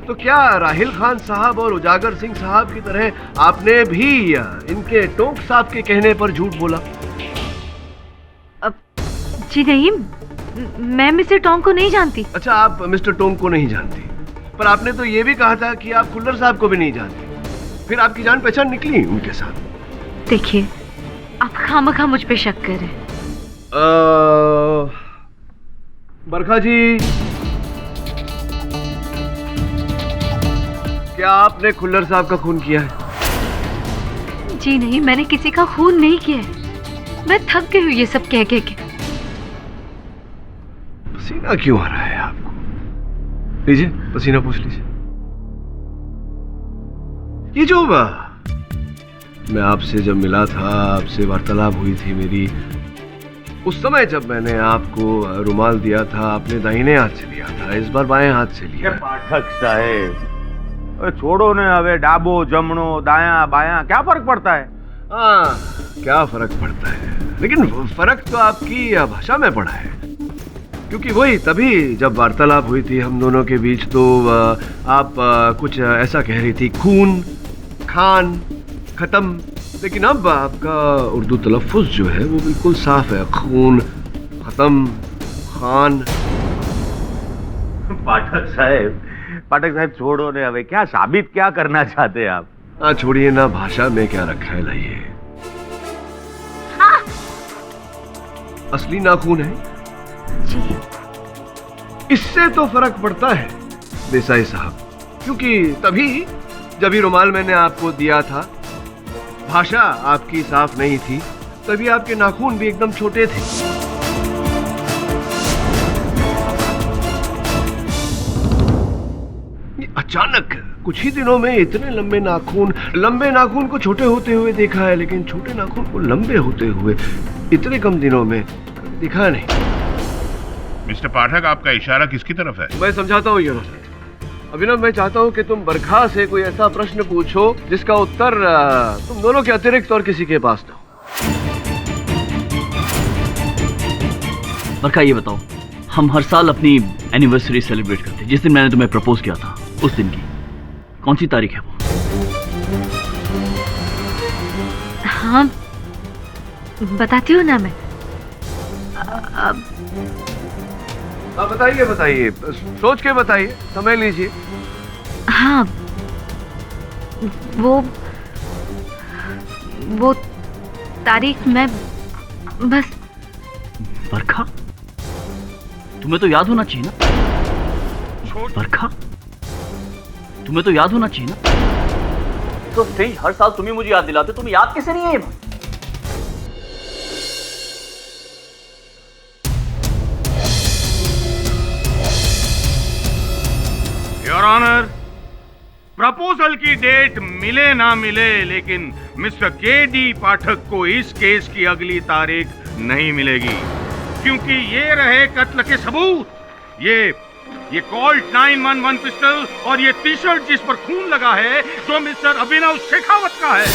B: तो क्या राहिल खान साहब और उजागर सिंह साहब की तरह आपने भी इनके टोंक साहब के कहने पर झूठ बोला?
H: जी नहीं, मैं मिस्टर टोंक को नहीं जानती।
B: अच्छा, आप मिस्टर टोंक को नहीं जानती, पर आपने तो ये भी कहा था कि आप खुल्लर साहब को भी नहीं जानती। फिर आपकी जान पहचान निकली उनके साथ।
H: देखिए, आप खामखा मुझ पे शक कर रहे हैं।
B: बरखा जी, क्या आपने खुल्लर साहब का खून किया है?
H: जी नहीं, मैंने किसी का खून नहीं किया है। मैं थक गई हूँ ये सब कह के।
B: पसीना क्यों आ रहा है आपको? लीजिए, पसीना पूछ लीजिए। ये जो मैं आपसे जब मिला था, आपसे वार्तालाप हुई थी मेरी, उस समय जब मैंने आपको रुमाल दिया था, आपने दाहिने हाथ से लिया था, इस बार बाएं हाथ से लिया।
G: पाठक साहेब, छोड़ो ने, हवे डाबो जमणो दाया बाया क्या फर्क पड़ता है?
B: हाँ, क्या फर्क पड़ता है, लेकिन फर्क तो आपकी भाषा में पड़ा है। क्योंकि वही तभी जब वार्तालाप हुई थी हम दोनों के बीच, तो आप कुछ ऐसा कह रही थी, खून, खान, खत्म। लेकिन अब आपका उर्दू तलफ़ुज़ जो है वो बिल्कुल साफ है, खून, खत्म, खान।
G: पाठक साहब,
J: पाठक साहब छोड़ो ने, हमें क्या साबित क्या करना चाहते हैं आप?
B: हाँ छोड़िए ना, भाषा में क्या रखा है, लाइए। असली नाखून है
H: जी।
B: इससे तो फर्क पड़ता है देसाई साहब, क्योंकि तभी जब ये रुमाल मैंने आपको दिया था, भाषा आपकी साफ नहीं थी, तभी आपके नाखून भी एकदम छोटे थे। ये अचानक कुछ ही दिनों में इतने लंबे नाखून को छोटे होते हुए देखा है, लेकिन छोटे नाखून को लंबे होते हुए इतने कम दिनों में दिखा नहीं।
J: मिस्टर पाठक, आपका इशारा किसकी तरफ है?
B: मैं समझाता हूँ यूनुस। अभिनव, मैं चाहता हूँ कि तुम बरखा से कोई ऐसा प्रश्न पूछो जिसका उत्तर तुम दोनों के अतिरिक्त और किसी के पास ना हो।
L: बरखा, ये बताओ, हम हर साल अपनी एनिवर्सरी सेलिब्रेट करते हैं। जिस दिन मैंने तुम्हें प्रपोज किया था, उस दिन की कौन सी तारीख है वो?
H: हाँ बताती हूँ ना मैं।
B: बताइए बताइए, सोच के बताइए, समय लीजिए।
H: हाँ वो तारीख मैं बस।
L: बरखा, तुम्हें तो याद होना चाहिए ना। बरखा, तुम्हें तो याद होना चाहिए ना। तो स्ट्रेंज, हर साल तुम्हें मुझे याद दिलाते, तुम्हें याद कैसे नहीं है?
J: योर ऑनर, प्रपोजल की डेट मिले ना मिले, लेकिन मिस्टर के.डी. पाठक को इस केस की अगली तारीख नहीं मिलेगी, क्योंकि ये रहे कत्ल के सबूत। ये कॉल्ट 911 पिस्टल और ये टी शर्ट जिस पर खून लगा है, जो मिस्टर अभिनव शेखावत का है।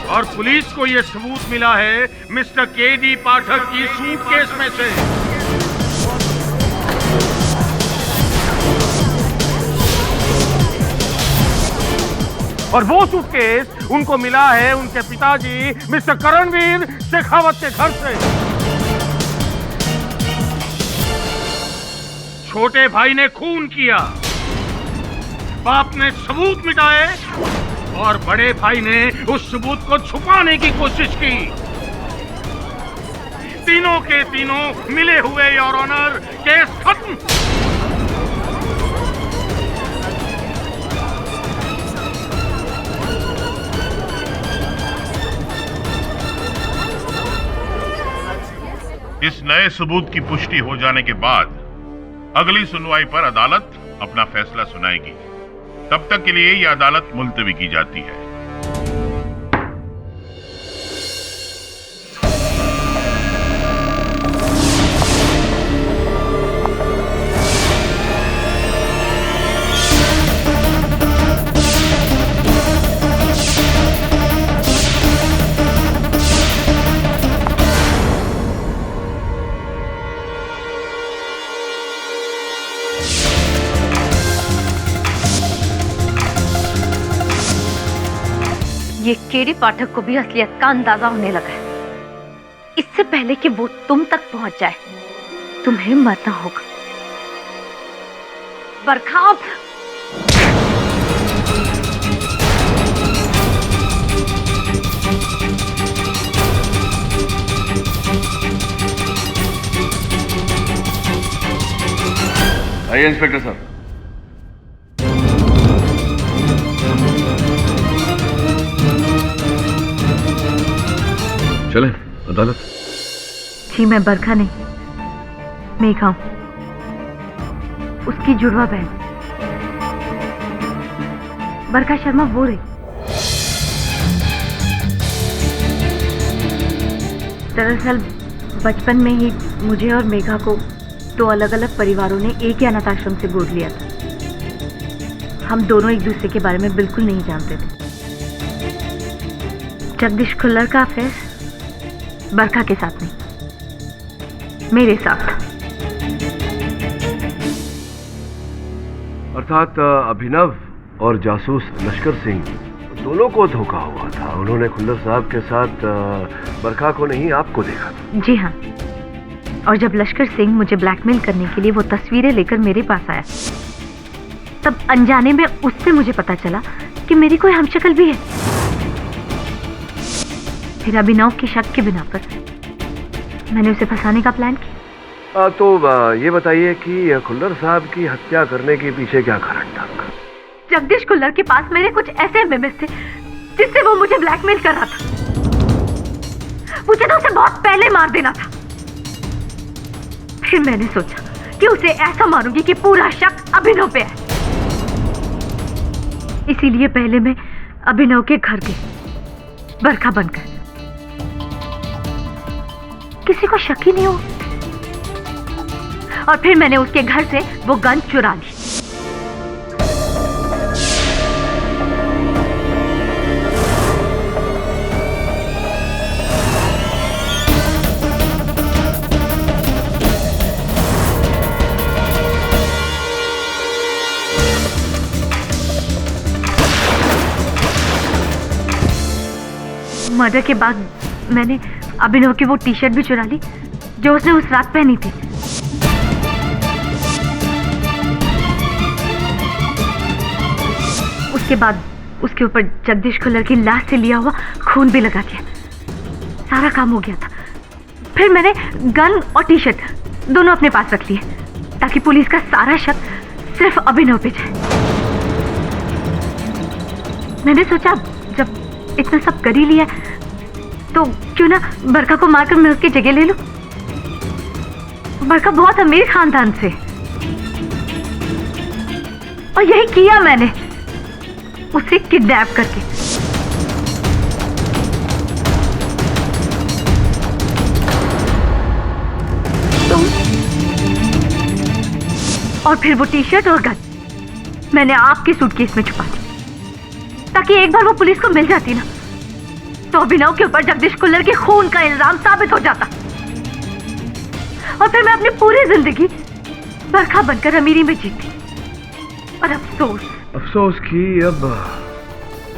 J: और पुलिस को यह सबूत मिला है मिस्टर के.डी. पाठक की सूटकेस में से। और वो सूटकेस उनको मिला है उनके पिताजी मिस्टर करणवीर शेखावत के घर से। छोटे भाई ने खून किया, बाप ने सबूत मिटाए, और बड़े भाई ने उस सबूत को छुपाने की कोशिश की। तीनों के तीनों मिले हुए, योर ऑनर, केस खत्म।
M: इस नए सबूत की पुष्टि हो जाने के बाद अगली सुनवाई पर अदालत अपना फैसला सुनाएगी। तब तक के लिए यह अदालत मुलतवी की जाती है।
H: ये के.डी. पाठक को भी असलियत का अंदाजा होने लगा है। इससे पहले कि वो तुम तक पहुंच जाए, तुम्हें मरना होगा। बरखा,
B: आइए इंस्पेक्टर साहब। चले अदालत।
H: जी, मैं बरखा नहीं, मेघा हूं, उसकी जुड़वा बहन। बरखा शर्मा वो रही। दरअसल बचपन में ही मुझे और मेघा को दो अलग अलग परिवारों ने एक ही अनाथ आश्रम से गोद लिया था। हम दोनों एक दूसरे के बारे में बिल्कुल नहीं जानते थे। जगदीश खुल्लर का अफेयर बरखा के साथ नहीं, मेरे साथ।
B: अर्थात अभिनव और जासूस लश्कर सिंह दोनों को धोखा हुआ था। उन्होंने खुल्लर साहब के साथ बरखा को नहीं, आपको देखा।
H: जी हाँ, और जब लश्कर सिंह मुझे ब्लैकमेल करने के लिए वो तस्वीरें लेकर मेरे पास आया, तब अनजाने में उससे मुझे पता चला कि मेरी कोई हमशक्ल भी है। फिर अभिनव की शक के बिना पर मैंने उसे फंसाने का प्लान किया।
B: तो ये बताइए कि खुल्लर साहब की हत्या करने के पीछे क्या कारण था?
H: जगदीश खुल्लर के पास मेरे कुछ ऐसे मेमोरीज थे जिससे वो मुझे ब्लैकमेल कर रहा था। मुझे तो उसे बहुत पहले मार देना था। फिर मैंने सोचा कि उसे ऐसा मारूंगी कि पूरा शक अभिनव पे है। इसीलिए पहले मैं अभिनव के घर गई बरखा बनकर, किसी को शक ही नहीं हो। और फिर मैंने उसके घर से वो गन चुरा ली। मर्डर के बाद मैंने अभिनव की वो टी शर्ट भी चुरा ली जो उसने उस रात पहनी थी। उसके बाद उसके ऊपर जगदीश खुल्लर की लाश से लिया हुआ खून भी लगा दिया। सारा काम हो गया था। फिर मैंने गन और टी शर्ट दोनों अपने पास रख लिए ताकि पुलिस का सारा शक सिर्फ अभिनव पे जाए। मैंने सोचा जब इतना सब कर ही लिया तो क्यों ना बरखा को मारकर मैं उसकी जगह ले लूं। बरखा बहुत अमीर खानदान से, और यही किया मैंने, उसे किडनैप करके। और फिर वो टी शर्ट और गन मैंने आपके सूटकेस में छुपा दी ताकि एक बार वो पुलिस को मिल जाती ना तो अभिनव के ऊपर जगदीश खुल्लर के खून का इल्जाम साबित हो जाता, और फिर मैं अपनी पूरी जिंदगी बरखा बनकर अमीरी में जीती। और
B: अफसोस कि अब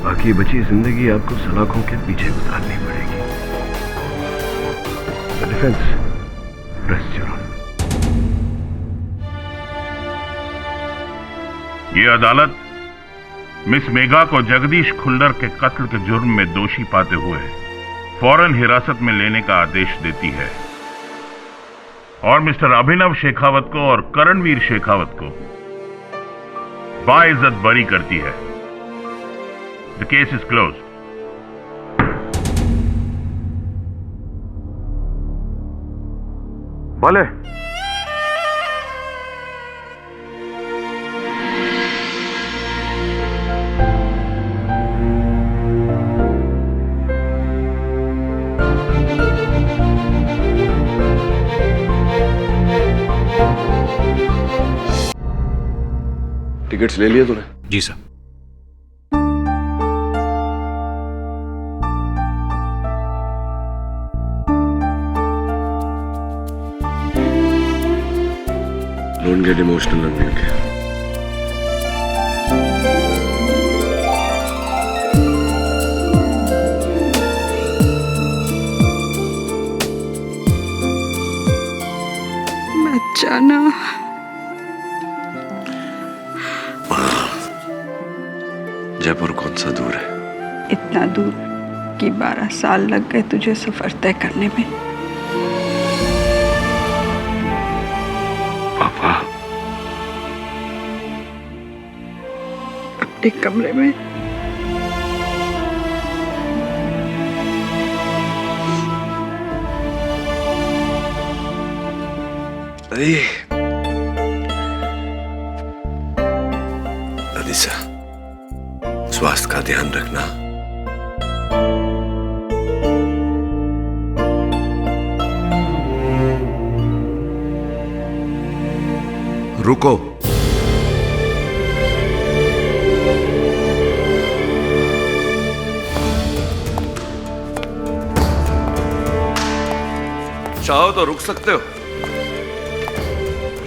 B: बाकी बची जिंदगी आपको सलाखों के पीछे गुजारनी पड़ेगी। Defence, rest your honour.
M: ये अदालत मिस मेघा को जगदीश खुल्लर के कत्ल के जुर्म में दोषी पाते हुए फौरन हिरासत में लेने का आदेश देती है और मिस्टर अभिनव शेखावत को और करणवीर शेखावत को बाइज्जत बरी करती है। The case is close.
J: भले।
E: टिकट्स ले लिया तूने?
D: जी sir.
E: Don't get emotional on me, okay?
F: मत जाना।
E: जयपुर कौन सा दूर है?
F: इतना दूर कि 12 साल लग गए तुझे सफर तय करने में।
E: पापा,
F: अपने कमरे में
E: अरे अनिसा, स्वास्थ्य का ध्यान रखना। रुको।
I: चाहो तो रुक सकते हो।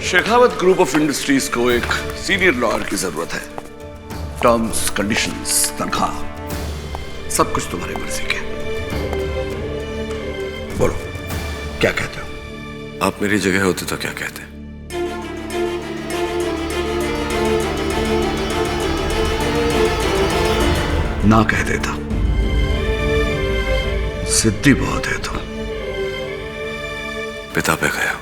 I: शेखावत ग्रुप ऑफ इंडस्ट्रीज को एक सीनियर लॉयर की जरूरत है। टर्म्स, कंडीशंस, तनख्वाह सब कुछ तुम्हारी मर्जी के। बोलो क्या कहते हो? आप मेरी जगह होते तो क्या कहते? ना कह देता। सिद्धि बहुत है तुम। पिता पे गया।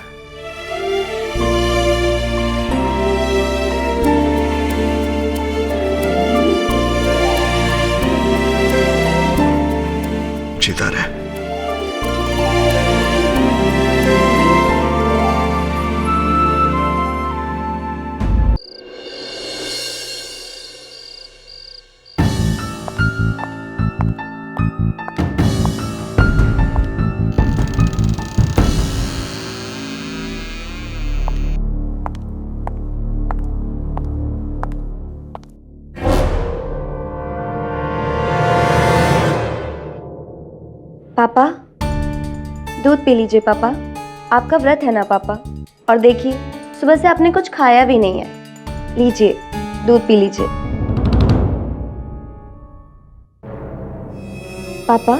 I: जीता रहे।
N: पापा दूध पी लीजिए पापा, आपका व्रत है ना पापा। और देखिए सुबह से आपने कुछ खाया भी नहीं है, लीजिए दूध पी लीजिए। पापा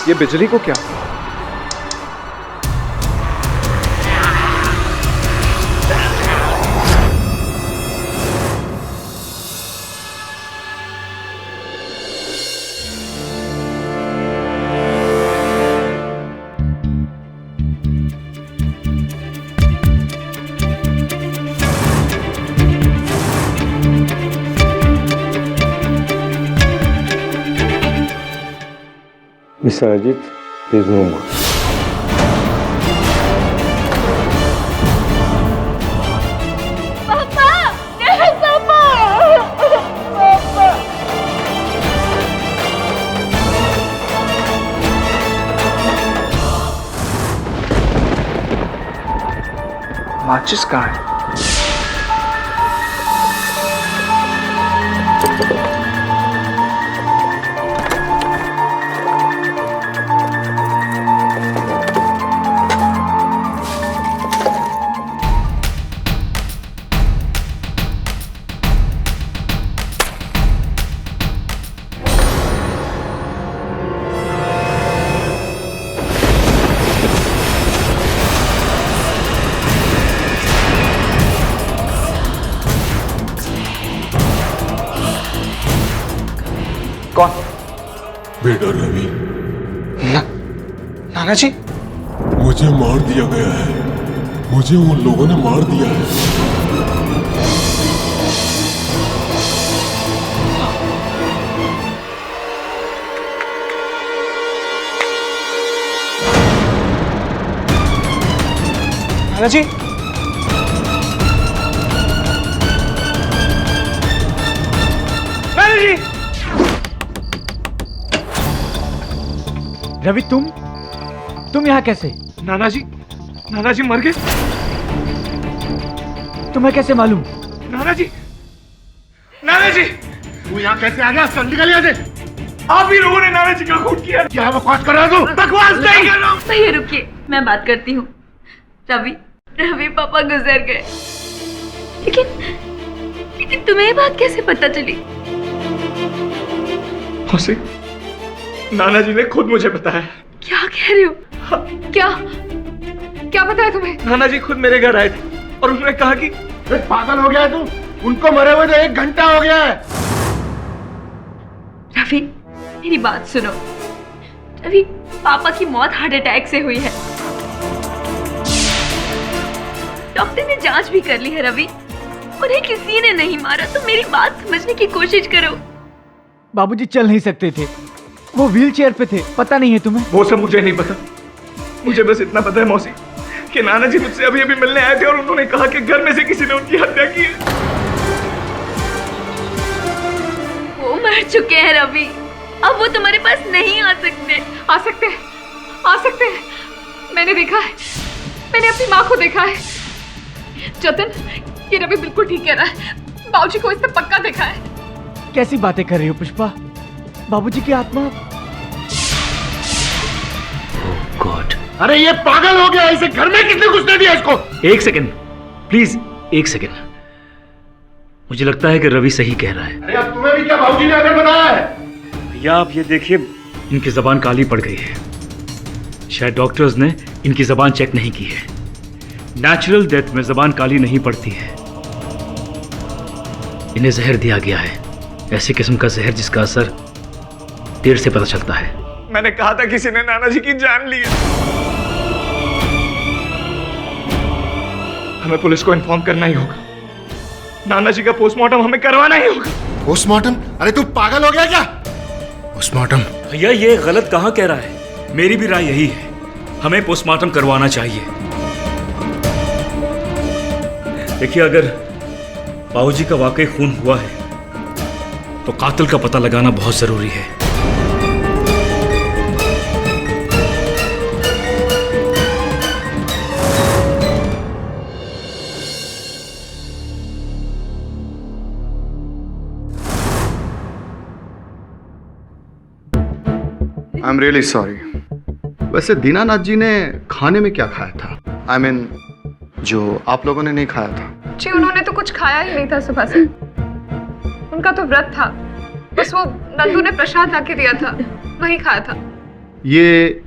K: ये बिजली को क्या?
J: Mister Ajit, please move.
H: पापा नहीं पापा। पापा
K: माचिस कहाँ है? कौन?
O: बेटा रवि।
K: नाना जी,
O: मुझे मार दिया गया है। मुझे उन लोगों ने मार दिया है।
K: नाना जी, नाना जी।
C: रवि तुम यहाँ कैसे?
K: नाना जी मर गए।
C: तुम्हें कैसे मालूम?
K: नाना जी तू यहाँ कैसे आ गया? जल्दी निकल यहाँ से। आप ही लोगों ने नाना जी का खून किया। क्या बकवास कर रहा तू? बकवास नहीं कर रहा हूँ।
H: सही है, रुकिए मैं बात करती हूँ। रवि पापा गुजर गए, लेकिन तुम्हें ये बात कैसे पता चली?
K: मौसी, नाना जी ने खुद मुझे बताया।
H: क्या कह रहे हो? क्या बताया तुम्हें?
K: नाना जी खुद मेरे घर आए थे और उन्होंने कहा कि पागल हो गया है तू, उनको मरे हुए तो 1 घंटा हो गया है।
H: रवि, मेरी बात सुनो। रवि, पापा की मौत हार्ट अटैक से हुई है। डॉक्टर ने जांच भी कर ली है रवि, उन्हें किसी ने नहीं मारा। तो मेरी बात समझने की कोशिश करो।
P: बाबूजी चल नहीं सकते थे, वो व्हीलचेयर पे थे। पता नहीं है तुम्हें?
Q: वो सब मुझे नहीं पता। मुझे बस इतना पता है मौसी कि नाना जी मुझसे अभी अभी मिलने आए थे और उन्होंने कहा कि घर में से किसी ने उनकी हत्या की है।
H: वो मर चुके हैं रवि, अब वो तुम्हारे पास नहीं आ सकते।
R: आ सकते हैं, आ सकते हैं। मैंने देखा है, मैंने अपनी माँ को देखा है। जतन, ये रवि बिल्कुल ठीक कह रहा है। बाबूजी को इसने पक्का देखा है।
P: कैसी बातें कर रही हो पुष्पा? बाबूजी की आत्मा।
J: गॉड, अरे ये पागल हो गया। इसे घर में किसने घुसने दिया इसको?
L: एक सेकंड प्लीज, एक सेकंड। मुझे लगता है कि रवि सही कह रहा है।
J: अरे अब तुम्हें भी क्या बाबूजी ने आगे बताया है?
L: भैया आप ये देखिए, इनकी जबान काली पड़ गई है। शायद डॉक्टर्स ने इनकी जबान चेक नहीं की है। नेचुरल डेथ में जबान काली नहीं पड़ती है। इन्हें जहर दिया गया है, ऐसी किस्म का जहर जिसका असर देर से पता चलता है।
Q: मैंने कहा था किसी ने नाना जी की जान ली है। हमें पुलिस को इन्फॉर्म करना ही होगा। नाना जी का पोस्टमार्टम हमें करवाना ही होगा।
J: पोस्टमार्टम? अरे तू पागल हो गया क्या? पोस्टमार्टम?
L: भैया ये गलत कहाँ कह रहा है? मेरी भी राय यही है, हमें पोस्टमार्टम करवाना चाहिए। देखिए अगर बाबूजी का वाकई खून हुआ है तो कातिल का पता लगाना बहुत जरूरी है।
S: I am really sorry. वैसे दीनानाथ जी ने खाने में क्या खाया था? I mean, जो आप लोगों ने नहीं खाया था।
R: जी उन्होंने तो कुछ खाया ही नहीं था सुबह से। उनका तो व्रत था, बस वो नंदू ने प्रसाद लाके दिया था, वही खाया था।
S: ये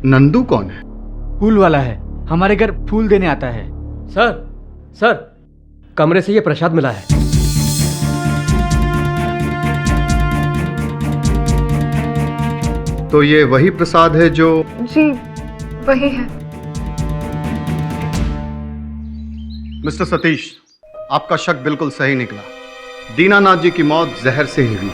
S: नंदू कौन है?
P: फूल वाला है, हमारे घर फूल देने आता है।
K: सर कमरे से ये प्रसाद मिला है।
S: तो ये वही प्रसाद है जो?
R: जी वही है।
S: मिस्टर सतीश, आपका शक बिल्कुल सही निकला। दीनानाथ जी की मौत जहर से ही हुई।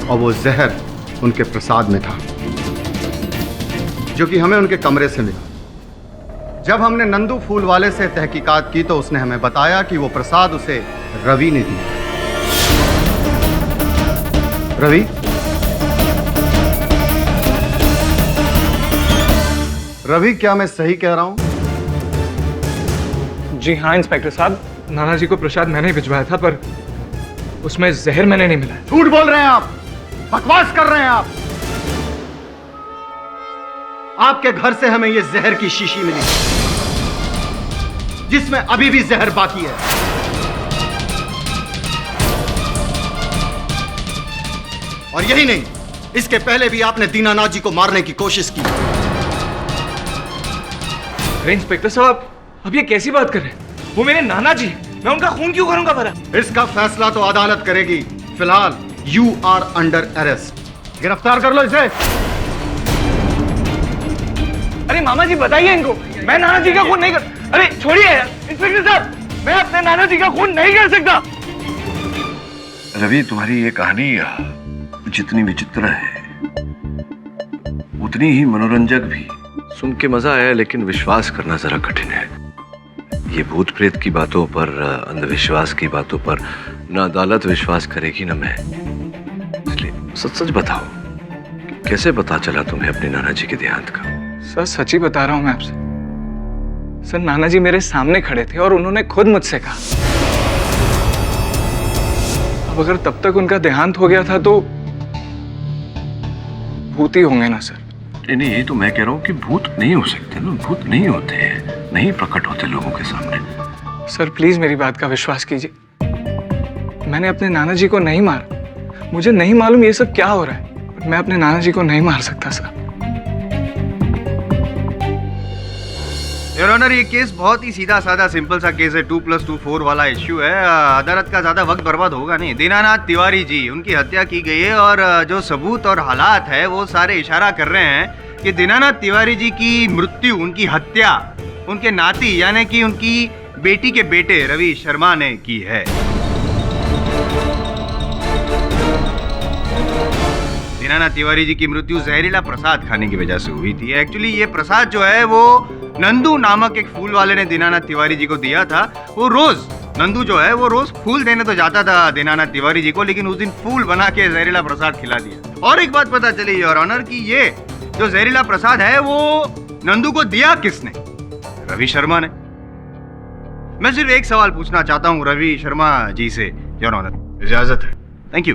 S: और वो जहर उनके प्रसाद में था, जो कि हमें उनके कमरे से मिला। जब हमने नंदू फूल वाले से तहकीकात की तो उसने हमें बताया कि वो प्रसाद उसे रवि ने दिया। रवि? रवि, क्या मैं सही कह रहा हूं?
Q: जी हाँ इंस्पेक्टर साहब, नाना जी को प्रसाद मैंने ही भिजवाया था, पर उसमें जहर मैंने नहीं मिलाया।
S: झूठ बोल रहे हैं आप, बकवास कर रहे हैं आप। आपके घर से हमें ये जहर की शीशी मिली, जिसमें अभी भी जहर बाकी है। और यही नहीं, इसके पहले भी आपने दीनानाथ जी को मारने की कोशिश की।
Q: अरे इंस्पेक्टर साहब, अब ये कैसी बात कर रहे हैं? वो मेरे नाना जी, मैं उनका खून क्यों करूंगा भला?
S: इसका फैसला तो अदालत करेगी। फिलहाल यू आर अंडर अरेस्ट। गिरफ्तार कर लो इसे।
Q: अरे मामा जी बताइए इनको, मैं नाना जी का खून नहीं कर। अरे छोड़िए इंस्पेक्टर साहब, मैं अपने नाना जी का खून नहीं कर सकता।
E: रवि, तुम्हारी ये कहानी जितनी विचित्र है उतनी ही मनोरंजक भी। सुन के मजा आया, लेकिन विश्वास करना जरा कठिन है। ये भूत प्रेत की बातों पर, अंधविश्वास की बातों पर न अदालत विश्वास करेगी न मैं। इसलिए सच सच बताओ, कैसे पता चला तुम्हें अपने नाना जी के देहांत का?
Q: सर सच ही बता रहा हूं मैं आपसे। सर नाना जी मेरे सामने खड़े थे और उन्होंने खुद मुझसे कहा। अब अगर तब तक उनका देहांत हो गया था तो भूत ही होंगे ना सर?
E: नहीं, यही तो मैं कह रहा हूँ कि भूत नहीं हो सकते ना, भूत नहीं होते हैं, नहीं प्रकट होते लोगों के सामने।
Q: सर प्लीज मेरी बात का विश्वास कीजिए, मैंने अपने नाना जी को नहीं मारा। मुझे नहीं मालूम ये सब क्या हो रहा है, मैं अपने नाना जी को नहीं मार सकता सर।
S: योर ऑनर, ये केस बहुत ही सीधा साधा सिंपल सा केस है। 2+2 4 वाला इश्यू है। अदालत का ज्यादा वक्त बर्बाद होगा नहीं। दीनानाथ तिवारी जी, उनकी हत्या की गई है और जो सबूत और हालात है वो सारे इशारा कर रहे हैं कि दीनानाथ तिवारी जी की मृत्यु, उनकी हत्या उनके नाती यानी कि उनकी बेटी के बेटे रवि शर्मा ने की है। दीनानाथ तिवारी जी की मृत्यु जहरीला प्रसाद खाने की वजह से हुई थी। एक्चुअली ये प्रसाद जो है वो नंदू नामक एक फूल वाले ने दीनानाथ तिवारी जी को दिया था। वो रोज, नंदू जो है वो रोज फूल देने तो जाता था दीनानाथ तिवारी जी को, लेकिन उस दिन फूल बना के जहरीला प्रसाद खिला दिया। और एक बात पता चली योर ऑनर कि ये जो जहरीला प्रसाद है वो नंदू को दिया किसने? रवि शर्मा ने। मैं सिर्फ एक सवाल पूछना चाहता हूँ रवि शर्मा जी से योर ऑनर, इजाजत है? Thank you.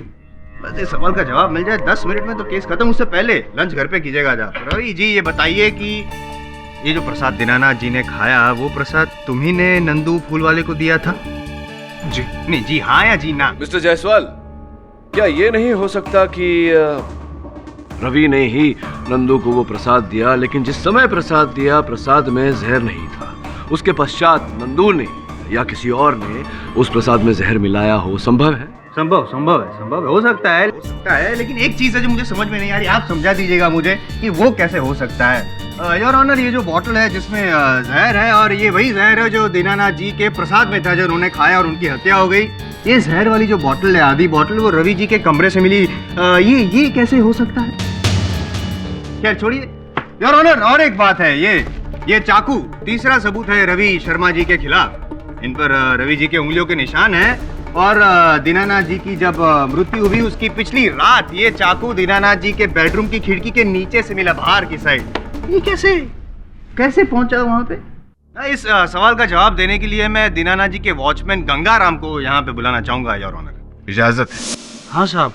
S: बस इस सवाल का जवाब मिल जाए 10 मिनट में तो केस खत्म। उससे पहले लंच घर पे कीजिएगा जा। रवि जी ये बताइए कि ये जो प्रसाद दीनानाथ जी ने खाया वो प्रसाद तुम्ही ने नंदू फूल वाले को दिया था?
Q: जी
S: नहीं, जी हाँ या जी ना?
E: मिस्टर जायसवाल, क्या ये नहीं हो सकता कि रवि ने ही नंदू को वो प्रसाद दिया, लेकिन जिस समय प्रसाद दिया प्रसाद में जहर नहीं था, उसके पश्चात नंदू ने या किसी और ने उस प्रसाद में जहर मिलाया हो? संभव है?
S: संभव है, हो सकता है, लेकिन एक चीज है जो मुझे समझ में नहीं आ रही, आप समझा दीजिएगा मुझे कि वो कैसे हो सकता है। योर ऑनर, ये जो बॉटल है जिसमें जहर है और ये वही जहर है जो दीनानाथ जी के प्रसाद में था जो उन्होंने खाया और उनकी हत्या हो गई। ये जहर वाली जो बॉटल है, आधी बॉटल, वो रवि जी के कमरे से मिली। ये कैसे हो सकता है? खैर छोड़िए योर ऑनर। और एक बात है, ये चाकू तीसरा सबूत है रवि शर्मा जी के खिलाफ। इन पर रवि जी के उंगलियों के निशान है और दीनानाथ जी की जब मृत्यु हुई उसकी पिछली रात ये चाकू दीनानाथ जी के बेडरूम की खिड़की के नीचे से मिला, बाहर की साइड। ये कैसे पहुंचा वहां पे? इस सवाल का जवाब देने के लिए मैं दीनानाथ जी के वॉचमैन गंगाराम को यहाँ पे बुलाना चाहूंगा योर ऑनर, इजाजत है?
L: हाँ साहब,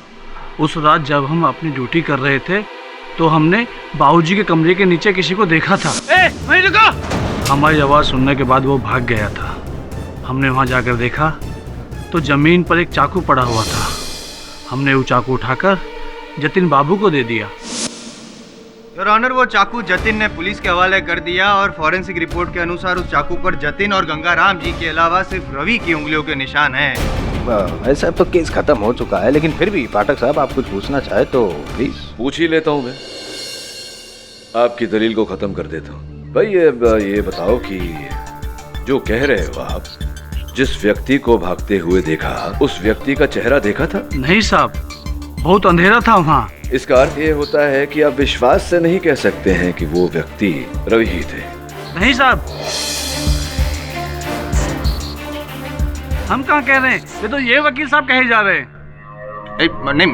L: उस रात जब हम अपनी ड्यूटी कर रहे थे तो हमने बाबूजी के कमरे के नीचे किसी को देखा था। वहीं रुको! हमारी आवाज सुनने के बाद वो भाग गया था। हमने वहां जाकर देखा तो जमीन पर एक चाकू पड़ा हुआ था। हमने वो चाकू उठाकर जतिन बाबू को दे दिया।
S: योर ऑनर, वो चाकू जतिन ने पुलिस के हवाले कर दिया और फॉरेंसिक रिपोर्ट के अनुसार उस चाकू पर जतिन और गंगाराम जी के अलावा सिर्फ रवि की उंगलियों के निशान हैं।
T: ऐसा तो केस खत्म हो चुका है, लेकिन फिर भी पाठक साहब आप कुछ पूछना चाहे तो प्लीज।
E: पूछ ही लेता हूँ मैं, आपकी दलील को खत्म कर देता हूँ। भाई ये बताओ कि जो कह रहे हो आप, जिस व्यक्ति को भागते हुए देखा उस व्यक्ति का चेहरा देखा था?
L: नहीं साहब, बहुत अंधेरा था वहाँ।
E: इसका अर्थ ये होता है कि आप विश्वास से नहीं कह सकते हैं कि वो व्यक्ति रवि ही थे?
L: नहीं साहब, हम कहाँ कह रहे हैं, ये तो ये वकील साहब कहे जा रहे हैं।
S: नहीं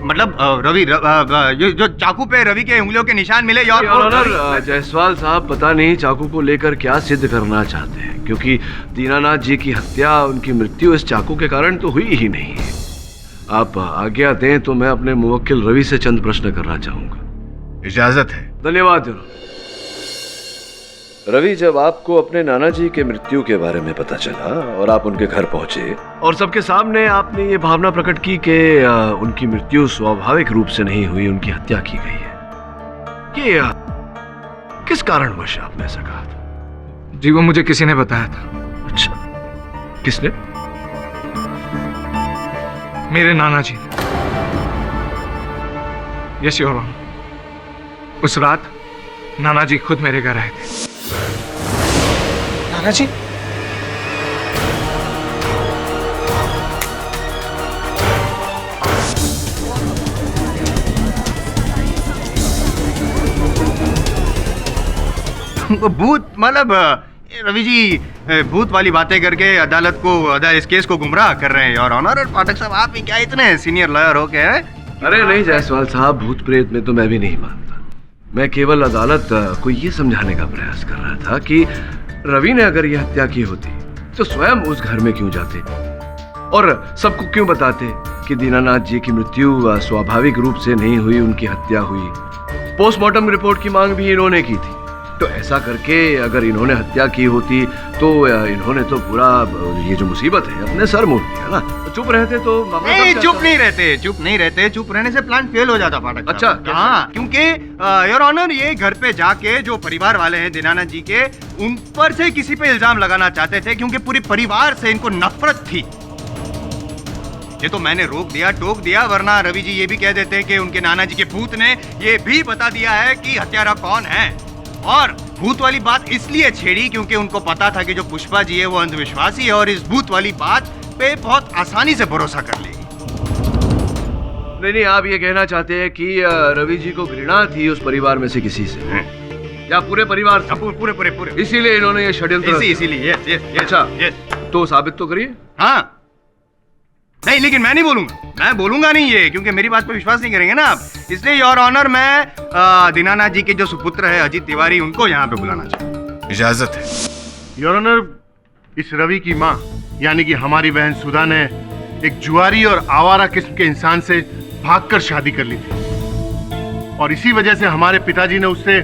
S: मतलब रवि जो चाकू पे रवि के उंगलियों के निशान मिले।
E: जायसवाल साहब, पता नहीं चाकू को लेकर क्या सिद्ध करना चाहते हैं, क्योंकि दीनानाथ जी की हत्या, उनकी मृत्यु इस चाकू के कारण तो हुई ही नहीं है। आप आज्ञा दें तो मैं अपने मुवक्किल रवि से चंद प्रश्न करना चाहूंगा।
S: इजाजत है?
E: धन्यवाद रवि, जब आपको अपने नाना जी के मृत्यु के बारे में पता चला और आप उनके घर पहुंचे और सबके सामने आपने ये भावना प्रकट की कि उनकी मृत्यु स्वाभाविक रूप से नहीं हुई, उनकी हत्या की गई है, कि किस कारणवश आपने ऐसा कहा था?
Q: जी वो मुझे किसी ने बताया था।
E: अच्छा, किसने?
Q: मेरे नाना जी। यस योर ऑनर, उस रात नाना जी खुद मेरे घर आए थे। नाना जी?
S: भूत मतलब रवि जी भूत वाली बातें करके अदालत इस केस को गुमराह कर रहे हैं योर ऑनर। और पाठक साहब, आप भी क्या इतने सीनियर लॉयर हो गए हैं?
E: अरे नहीं जायसवाल साहब, भूत प्रेत में तो मैं भी नहीं मानता। मैं केवल अदालत को ये समझाने का प्रयास कर रहा था कि रवि ने अगर यह हत्या की होती तो स्वयं उस घर में क्यों जाते और सबको क्यों बताते कि दीनानाथ जी की मृत्यु स्वाभाविक रूप से नहीं हुई, उनकी हत्या हुई। पोस्टमार्टम रिपोर्ट की मांग भी इन्होंने की थी,
B: तो ऐसा करके अगर इन्होंने हत्या की होती तो इन्होंने तो पूरा ये जो मुसीबत है अपने सर मोड़ लिया ना। तो चुप रहते तो
S: नहीं, चुप नहीं रहते। चुप रहने से प्लान फेल हो जाता फाटक।
B: अच्छा,
S: हाँ, क्योंकि योर ऑनर ये घर पे जाके जो परिवार वाले हैं दीनानाथ जी के, उन पर से किसी पे इल्जाम लगाना चाहते थे क्योंकि पूरे परिवार से इनको नफरत थी। ये तो मैंने रोक दिया, टोक दिया, वरना रवि जी ये भी कह देते कि उनके नाना जी के भूत ने ये भी बता दिया है कि हत्यारा कौन है। और भूत वाली बात इसलिए छेड़ी क्योंकि उनको पता था कि जो पुष्पा जी है वो अंधविश्वासी है और इस भूत वाली बात पे बहुत आसानी से भरोसा कर लेगी।
B: नहीं, आप ये कहना चाहते हैं कि रवि जी को घृणा थी उस परिवार में से किसी से, या पूरे परिवार से?
S: पूरे
B: इसीलिए इन्होंने ये षड्यंत्र।
S: इसीलिए
B: अच्छा, तो साबित तो करिए।
S: हाँ, नहीं, लेकिन मैं नहीं बोलूंगा, मैं बोलूंगा नहीं ये, क्योंकि मेरी बात पे विश्वास नहीं करेंगे ना आप। इसलिए योर ऑनर मैं दीनानाथ जी के जो सुपुत्र है अजीत तिवारी, उनको यहाँ पे बुलाना चाहूँ।
J: इजाजत है। योर ऑनर, इस रवि की माँ यानी कि हमारी बहन सुधा ने एक जुआरी और आवारा किस्म के इंसान से भागकर शादी कर ली थी और इसी वजह से हमारे पिताजी ने उससे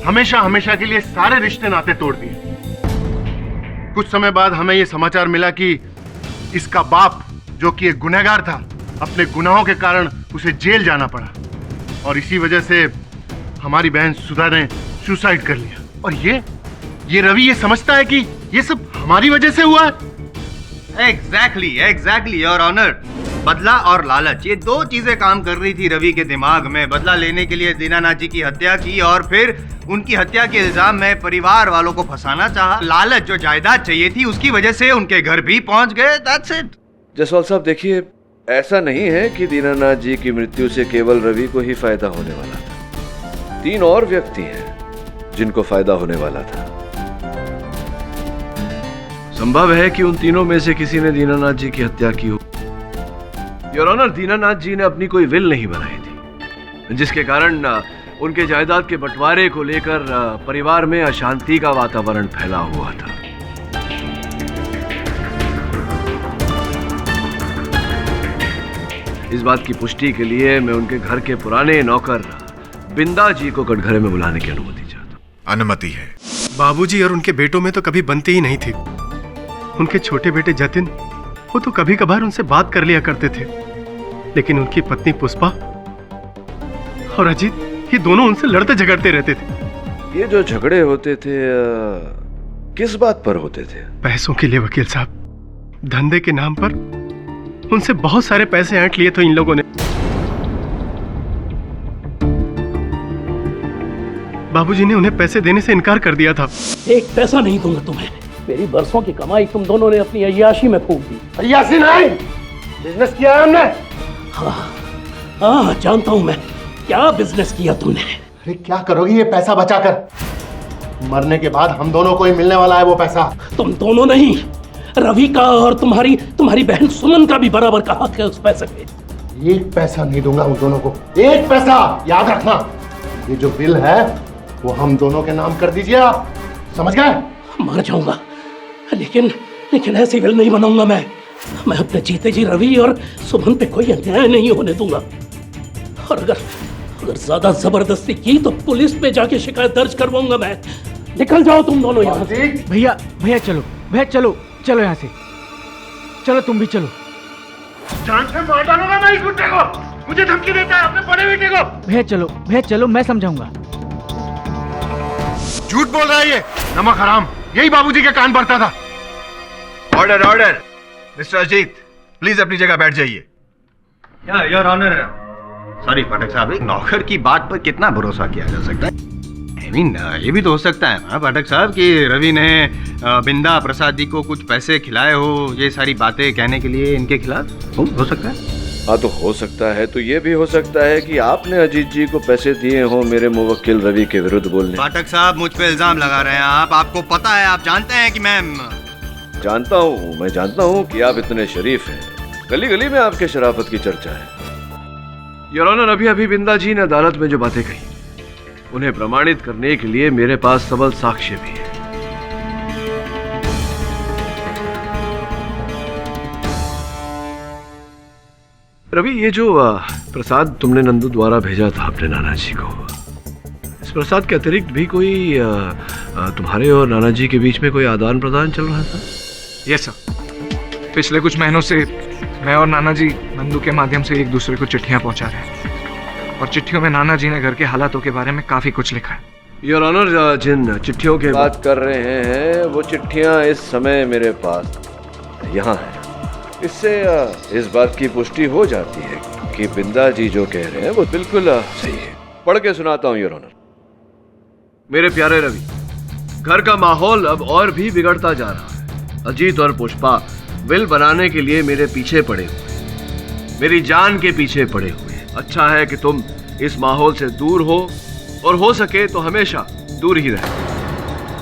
J: हमेशा हमेशा के लिए सारे रिश्ते नाते तोड़ दिए। कुछ समय बाद हमें यह समाचार मिला कि इसका बाप, जो कि एक गुनहगार था, अपने गुनाहों के कारण उसे जेल जाना पड़ा और इसी वजह से हमारी बहन सुधा ने सुसाइड कर लिया। और ये रवि ये समझता है कि ये सब हमारी वजह से हुआ है।
S: Exactly your honour. बदला और लालच, ये दो चीजें काम कर रही थी रवि के दिमाग में। बदला लेने के लिए दीनानाथ जी की हत्या की और फिर उनकी हत्या के इल्जाम में परिवार वालों को फंसाना चाहा। लालच, जो जायदाद चाहिए थी, उसकी वजह से उनके घर भी पहुंच गए। That's it.
E: जसवाल साहब देखिए, ऐसा नहीं है कि दीनानाथ जी की मृत्यु से केवल रवि को ही फायदा होने वाला था। 3 और व्यक्ति हैं जिनको फायदा होने वाला था।
B: संभव है कि उन तीनों में से किसी ने दीनानाथ जी की हत्या की हो। योर ऑनर, दीनानाथ जी ने अपनी कोई विल नहीं बनाई थी, जिसके कारण उनके जायदाद के बंटवारे को लेकर परिवार में अशांति का वातावरण फैला हुआ था। इस बात की पुष्टि के लिए मैं उनके घर के पुराने नौकर बिंदा जी को कटघरे में बुलाने की अनुमति चाहता हूँ।
U: अनुमति है।
V: बाबूजी और उनके बेटों में तो कभी बनती ही नहीं थी। उनके छोटे बेटे जतिन, वो तो कभी कभार उनसे बात कर लिया करते थे, लेकिन उनकी पत्नी पुष्पा और अजीत, ये दोनों उनसे लड़ते झगड़ते रहते थे।
E: ये जो झगड़े होते थे किस बात पर होते थे?
V: पैसों के लिए वकील साहब। धंधे के नाम पर उनसे बहुत सारे पैसे ऐंठ लिए थे इन लोगों ने। बाबूजी ने उन्हें पैसे देने से इनकार कर दिया था।
W: एक पैसा नहीं दूंगा तुम्हें। मेरी बरसों की कमाई तुम दोनों ने अपनी अय्याशी में फूंक दी।
J: अय्याशी नहीं, बिजनेस किया है हमने।
W: हाँ, जानता हूं मैं क्या बिजनेस किया तुमने।
J: अरे क्या करोगी ये पैसा बचाकर? मरने के बाद हम दोनों को ही मिलने वाला है वो पैसा।
W: तुम दोनों नहीं, रवि का और तुम्हारी बहन सुमन का भी बराबर का हक है उस पैसे पे।
J: एक पैसा नहीं दूंगा उन दोनों को, एक पैसा। याद रखना, ये जो बिल है वो हम दोनों के नाम कर दीजिए आप, समझ गए?
W: मर जाऊंगा लेकिन ऐसी बिल नहीं बनाऊंगा मैं अपने जीते जी रवि और सुमन पे कोई अन्याय नहीं होने दूंगा। और अगर ज्यादा जबरदस्ती की तो पुलिस पे जाके शिकायत दर्ज करवाऊंगा मैं। निकल जाओ तुम दोनों यहाँ से।
P: भैया चलो यहाँ से। चलो तुम भी चलो।
J: जान से मार डालूंगा मैं इस बुड्ढे को। मुझे धमकी देता है अपने बड़े बेटे को।
P: भैया चलो, मैं समझाऊंगा।
J: झूठ बोल रहा है ये नमक हराम। यही बाबूजी के कान भरता था।
S: ऑर्डर मिस्टर अजीत, प्लीज अपनी जगह बैठ जाइए। योर ऑनर, सॉरी पाठक साहब, एक नौकर की बात पर कितना भरोसा किया जा सकता है? ये भी तो हो सकता है ना पाठक साहब कि रवि ने बिंदा प्रसाद जी को कुछ पैसे खिलाए हो, ये सारी बातें कहने के लिए इनके खिलाफ हो सकता है।
E: हाँ, तो हो सकता है। तो ये भी हो सकता है कि आपने अजीत जी को पैसे दिए हो मेरे मुवक्किल रवि के विरुद्ध बोलने।
S: पाठक साहब, मुझ पे इल्जाम लगा रहे हैं आप। आपको पता है, आप जानते हैं कि मैं
E: जानता हूँ कि आप इतने शरीफ हैं। गली गली में आपके शराफत की चर्चा है।
B: योर ऑनर, अभी बिंदा जी ने अदालत में जो बातें कही, उन्हें प्रमाणित करने के लिए मेरे पास सबल साक्ष्य भी है। रवि, ये जो प्रसाद तुमने नंदू द्वारा भेजा था अपने नाना जी को, प्रसाद के अतिरिक्त भी कोई तुम्हारे और नाना जी के बीच में कोई आदान प्रदान चल रहा था?
Q: यस सर, पिछले कुछ महीनों से मैं और नाना जी नंदू के माध्यम से एक दूसरे को चिट्ठियां पहुंचा रहे हैं और चिट्ठियों में नाना जी ने घर के हालातों के बारे में काफी कुछ लिखा है।
B: योर ऑनर, जिन चिट्ठियों के
E: बात कर रहे हैं वो चिट्ठियां इस समय मेरे पास यहाँ है। इससे इस बात की पुष्टि हो जाती है कि बिंदा जी जो कह रहे हैं वो बिल्कुल सही है। पढ़ के सुनाता हूँ योर ऑनर।
B: मेरे प्यारे रवि, घर का माहौल अब और भी बिगड़ता जा रहा है। अजीत और पुष्पा विल बनाने के लिए मेरे पीछे पड़े हुए, मेरी जान के पीछे पड़े हुए। अच्छा है कि तुम इस माहौल से दूर हो और हो सके तो हमेशा दूर ही रहे।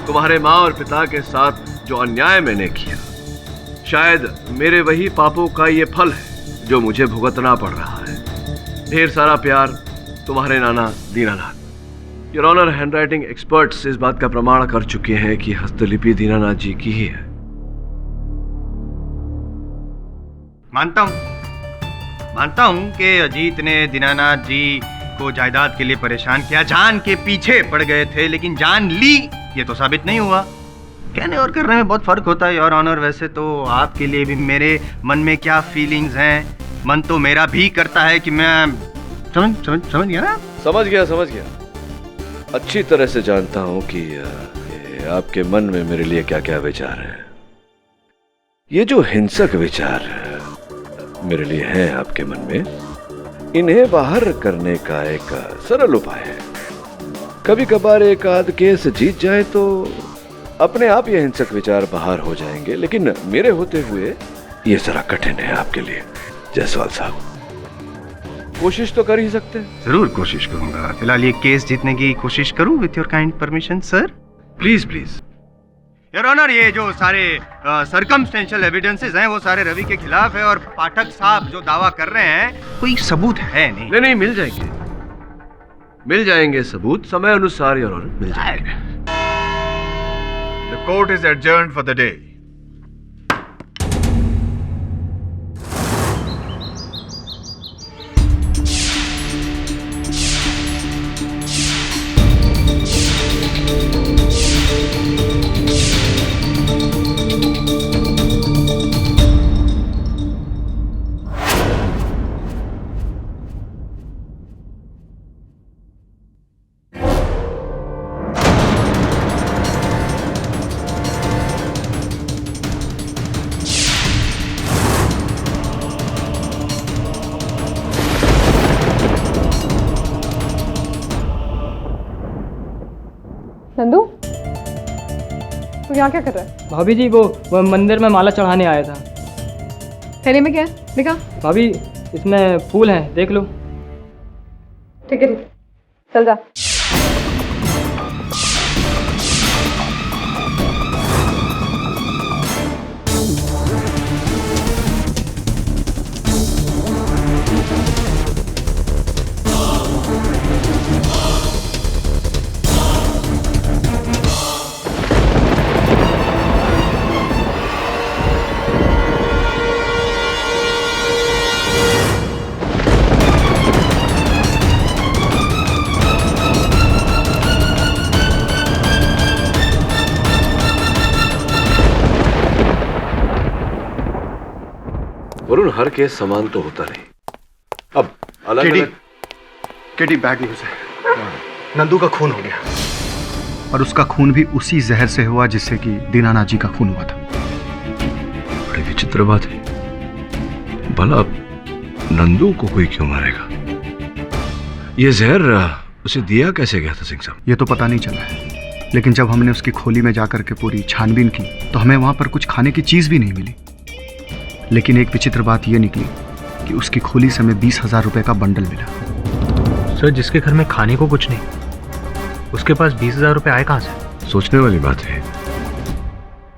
B: तुम्हारे माँ और पिता के साथ जो अन्याय मैंने किया, शायद मेरे वही पापों का ये फल है जो मुझे भुगतना पड़ रहा है। ढेर सारा प्यार, तुम्हारे नाना Dinanath. Your honour, handwriting experts इस बात का प्रमाण कर चुके हैं कि हस्तलिपि दीनानाथ जी की ही है।
S: मानता हूं कि अजीत ने दीनानाथ जी को जायदाद के लिए परेशान किया, जान के पीछे पड़ गए थे, लेकिन जान ली ये तो साबित नहीं हुआ। कहने और करने में बहुत फर्क होता है योर ऑनर। वैसे तो आपके लिए भी मेरे मन में क्या फीलिंग्स हैं, मन तो मेरा भी करता है कि मैं समझ गया ना?
E: समझ गया। अच्छी तरह से जानता हूं कि आपके मन में मेरे लिए क्या क्या विचार हैं। ये जो हिंसक विचार मेरे लिए हैं आपके मन में, इन्हें बाहर करने का एक सरल उपाय है। कभी कभार एक आध केस जीत जाए तो अपने आप ये हिंसक विचार बाहर हो जाएंगे, लेकिन मेरे होते हुए ये जरा कठिन है आपके लिए जायसवाल साहब। कोशिश तो कर ही सकते हैं।
S: जरूर कोशिश करूंगा। फिलहाल ये केस जीतने की कोशिश करूं with your kind permission sir.
B: Please.
S: Your honour, ये जो सारे सर्कमस्टेंशियल एविडेंसेस हैं वो सारे रवि के खिलाफ है और पाठक साहब जो दावा कर रहे हैं कोई सबूत है नहीं।
B: नहीं, मिल जाएंगे सबूत समय अनुसार योर ऑनर, मिल जाएंगे।
S: The court is adjourned for the day.
R: Nandu, तू यहाँ क्या कर रहा है?
A: भाभी जी, वो मंदिर में माला चढ़ाने आया था।
R: थैले में क्या है? दिखा।
A: भाभी, इसमें फूल हैं, देख लो।
R: ठीक है, चल जा।
B: वरुण, हर केस समान तो होता नहीं। अब अलग
S: केटी बैड न्यूज है। नंदू का खून हो गया और उसका खून भी उसी जहर से हुआ जिससे कि दीनानाथ जी का खून हुआ था।
B: बड़ी विचित्र बात है। भला नंदू को कोई क्यों मारेगा? ये जहर उसे दिया कैसे गया था सिंह साहब?
S: ये तो पता नहीं चला है, लेकिन जब हमने उसकी खोली में जाकर के पूरी छानबीन की तो हमें वहां पर कुछ खाने की चीज भी नहीं मिली। लेकिन एक विचित्र बात यह निकली कि उसकी खोली से हमें 20,000 रुपए का बंडल मिला।
D: सर, जिसके घर में खाने को कुछ नहीं, उसके पास 20,000 रुपए आए कहां से?
B: सोचने वाली बात है।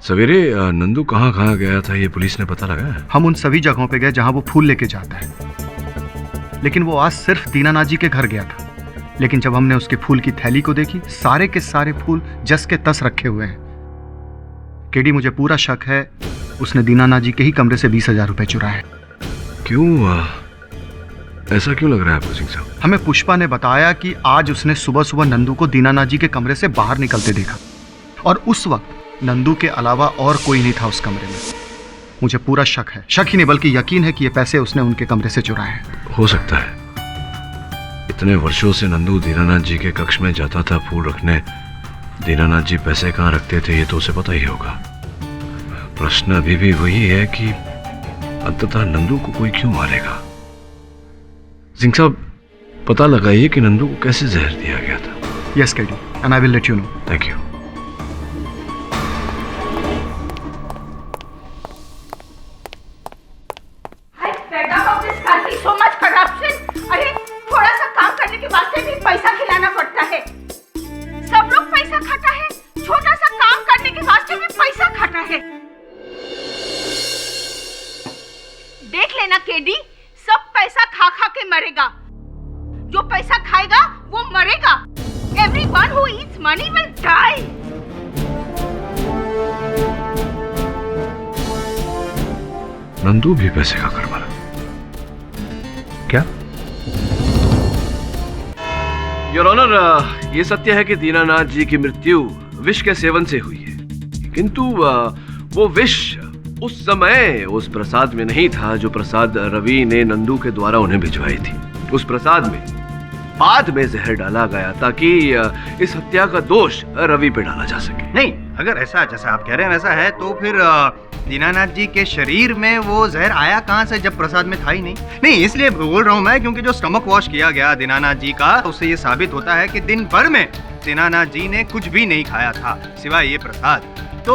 B: सवेरे नंदू कहाँ गया था ये पुलिस ने पता लगाया?
S: हम उन सभी जगहों पे गए जहां वो फूल लेके जाता है, लेकिन वो आज सिर्फ दीनानाथ जी के घर गया था। लेकिन जब हमने उसके फूल की थैली को देखी, सारे के सारे फूल जस के तस रखे हुए हैं। केडी, मुझे पूरा शक है उसने दीनानाथ जी के ही कमरे से 20,000 रुपए चुराए।
B: क्यों?
E: ऐसा क्यों लग रहा है आपको सिंह साहब?
S: हमें पुष्पा ने बताया कि आज उसने सुबह सुबह नंदू को दीनानाथ जी के कमरे से बाहर निकलते देखा और उस वक्त नंदू के अलावा और कोई नहीं था उस कमरे में। मुझे पूरा शक है, शक ही नहीं बल्कि यकीन है कि ये पैसे उसने उनके कमरे से चुराए हैं।
E: हो सकता है। इतने वर्षों से नंदू दीनानाथ जी के कक्ष में जाता था फूल रखने। दीनानाथ जी पैसे कहाँ रखते थे ये तो उसे पता ही होगा। प्रश्न अभी भी वही है कि अंततः नंदू को कोई क्यों मारेगा? सिंह साहब, पता लगाइए कि नंदू को कैसे जहर दिया गया था।
S: Yes Caddy, and I will let you know.
E: Thank you.
G: so much corruption. अरे थोड़ा सा काम करने के वास्ते भी पैसा खिलाना पड़ता है। सब लोग पैसा खाता है, छोटा सा काम करने के वास्ते भी पैसा खाता है। देख लेना केडी, सब पैसा खा खा के मरेगा। जो पैसा खाएगा वो मरेगा। Everyone who eats money will die.
E: Nandu भी पैसे खाकर मरा क्या? योर ऑनर, ये सत्य है कि दीनानाथ जी की मृत्यु विष के सेवन से हुई है, किंतु वो विष उस समय उस प्रसाद में नहीं था जो प्रसाद रवि ने नंदू के द्वारा उन्हें भिजवाई थी। उस प्रसाद में बाद में जहर डाला गया ताकि इस हत्या का दोष रवि पे डाला जा सके।
S: नहीं, अगर ऐसा जैसा आप कह रहे हैं वैसा है तो फिर दीनानाथ जी के शरीर में वो जहर आया कहाँ से जब प्रसाद में था ही नहीं? नहीं, इसलिए बोल रहा हूँ मैं क्योंकि जो स्टमक वॉश किया गया दीनानाथ जी का, उससे ये साबित होता है कि दिन भर में दीनानाथ जी ने कुछ भी नहीं खाया था सिवाय ये प्रसाद। तो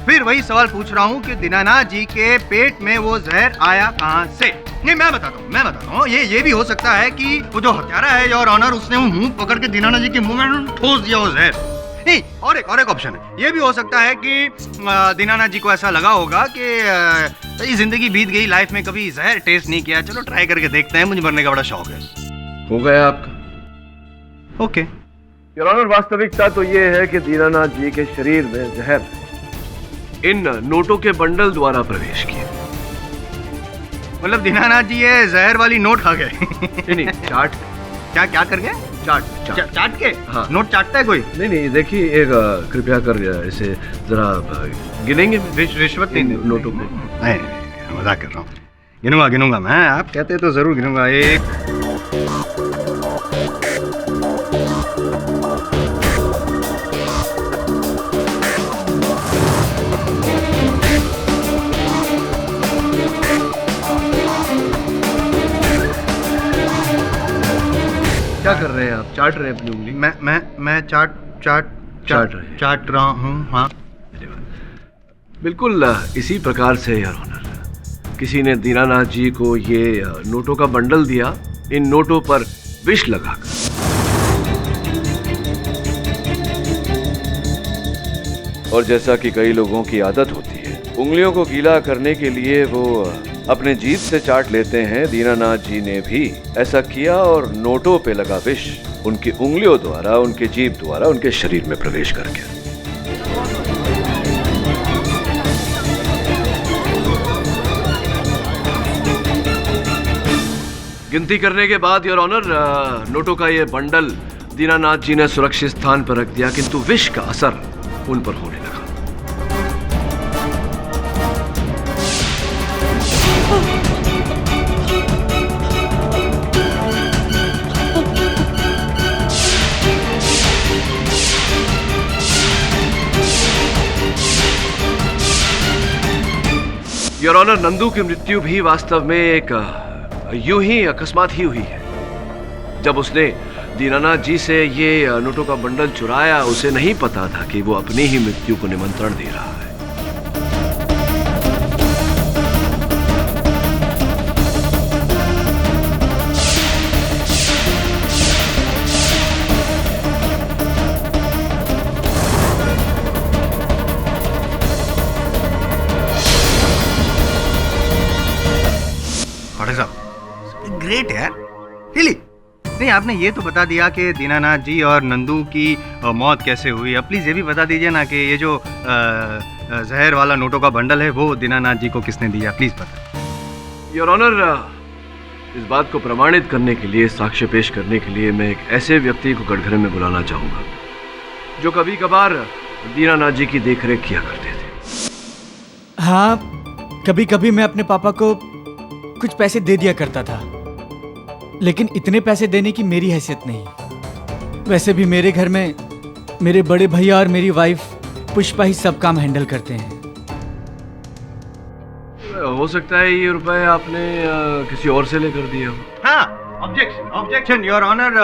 S: फिर वही सवाल पूछ रहा हूँ कि दीनानाथ जी के पेट में वो जहर आया कहाँ से? नहीं, मैं बताता हूँ। ये भी हो सकता है कि वो जो हत्यारा है योर ऑनर, उसने वो मुंह पकड़ के दीनानाथ जी के मुंह में ठोस दिया वो जहर। नहीं, और एक ऑप्शन है, ये भी हो सकता है कि दीनानाथ जी को ऐसा लगा होगा कि जिंदगी बीत गई, लाइफ में कभी जहर टेस्ट नहीं किया, चलो ट्राई करके देखते हैं, मुझे मरने का बड़ा शौक है।
E: हो गया आपका?
S: ओके।
B: योर ऑनर, वास्तविकता तो ये है कि दीनानाथ जी के शरीर में जहर इन नोटों के बंडल द्वारा प्रवेश किया।
S: मतलब दीनानाथ जी ये जहर वाली नोट खा गए?
B: नहीं, चाट।
S: क्या कर गए? चाट के?
B: हाँ।
S: नोट चाटता है कोई?
B: नहीं, देखिए, एक कृपया कर इसे जरा गिनेंगे।
S: रिश्वत नहीं
B: नोटों को?
S: नहीं, मजाक कर रहा हूँ। गिनूंगा मैं, आप कहते तो जरूर गिनूंगा। एक,
B: क्या कर रहे हैं आप? चाट रहे हैं अपनी उंगली?
S: मैं चाट रहा हूँ। हाँ,
B: बिल्कुल इसी प्रकार से योर ऑनर, किसी ने दीनानाथ जी को ये नोटों का बंडल दिया, इन नोटों पर विष लगाकर।
E: और जैसा कि कई लोगों की आदत होती है, उंगलियों को गीला करने के लिए वो अपने जीभ से चाट लेते हैं, दीनानाथ जी ने भी ऐसा किया और नोटों पे लगा विष उनकी उंगलियों द्वारा, उनके जीभ द्वारा उनके शरीर में प्रवेश कर गया।
B: गिनती करने के बाद योर ऑनर, नोटों का ये बंडल दीनानाथ जी ने सुरक्षित स्थान पर रख दिया, किंतु विष का असर उन पर होने लगा। योर ऑनर, नंदू की मृत्यु भी वास्तव में एक यूं ही अकस्मात ही हुई है। जब उसने दीनानाथ जी से ये नोटों का बंडल चुराया, उसे नहीं पता था कि वो अपनी ही मृत्यु को निमंत्रण दे रहा है।
S: ग्रेट यार, रियली। नहीं, आपने ये तो बता दिया कि दीनानाथ जी और नंदू की मौत कैसे हुई। अब प्लीज ये भी बता दीजिए ना कि ये जो जहर वाला नोटों का बंडल है वो दीनानाथ जी को किसने दिया, प्लीज बता।
B: योर ऑनर, इस बात को प्रमाणित करने के लिए, साक्ष्य पेश करने के लिए मैं एक ऐसे व्यक्ति को कटघरे में बुलाना चाहूंगा जो कभी कभार दीनानाथ जी की देखरेख किया करते थे।
P: हाँ, कभी कभी मैं अपने पापा को कुछ पैसे दे दिया करता था, लेकिन इतने पैसे देने की मेरी हैसियत नहीं। वैसे भी मेरे घर में मेरे बड़े भैया और मेरी वाइफ पुष्पा ही सब काम हैंडल करते हैं।
B: हो सकता है ये रुपए आपने किसी और से लेकर दिए हो।
S: हाँ, ऑब्जेक्शन योर ऑनर।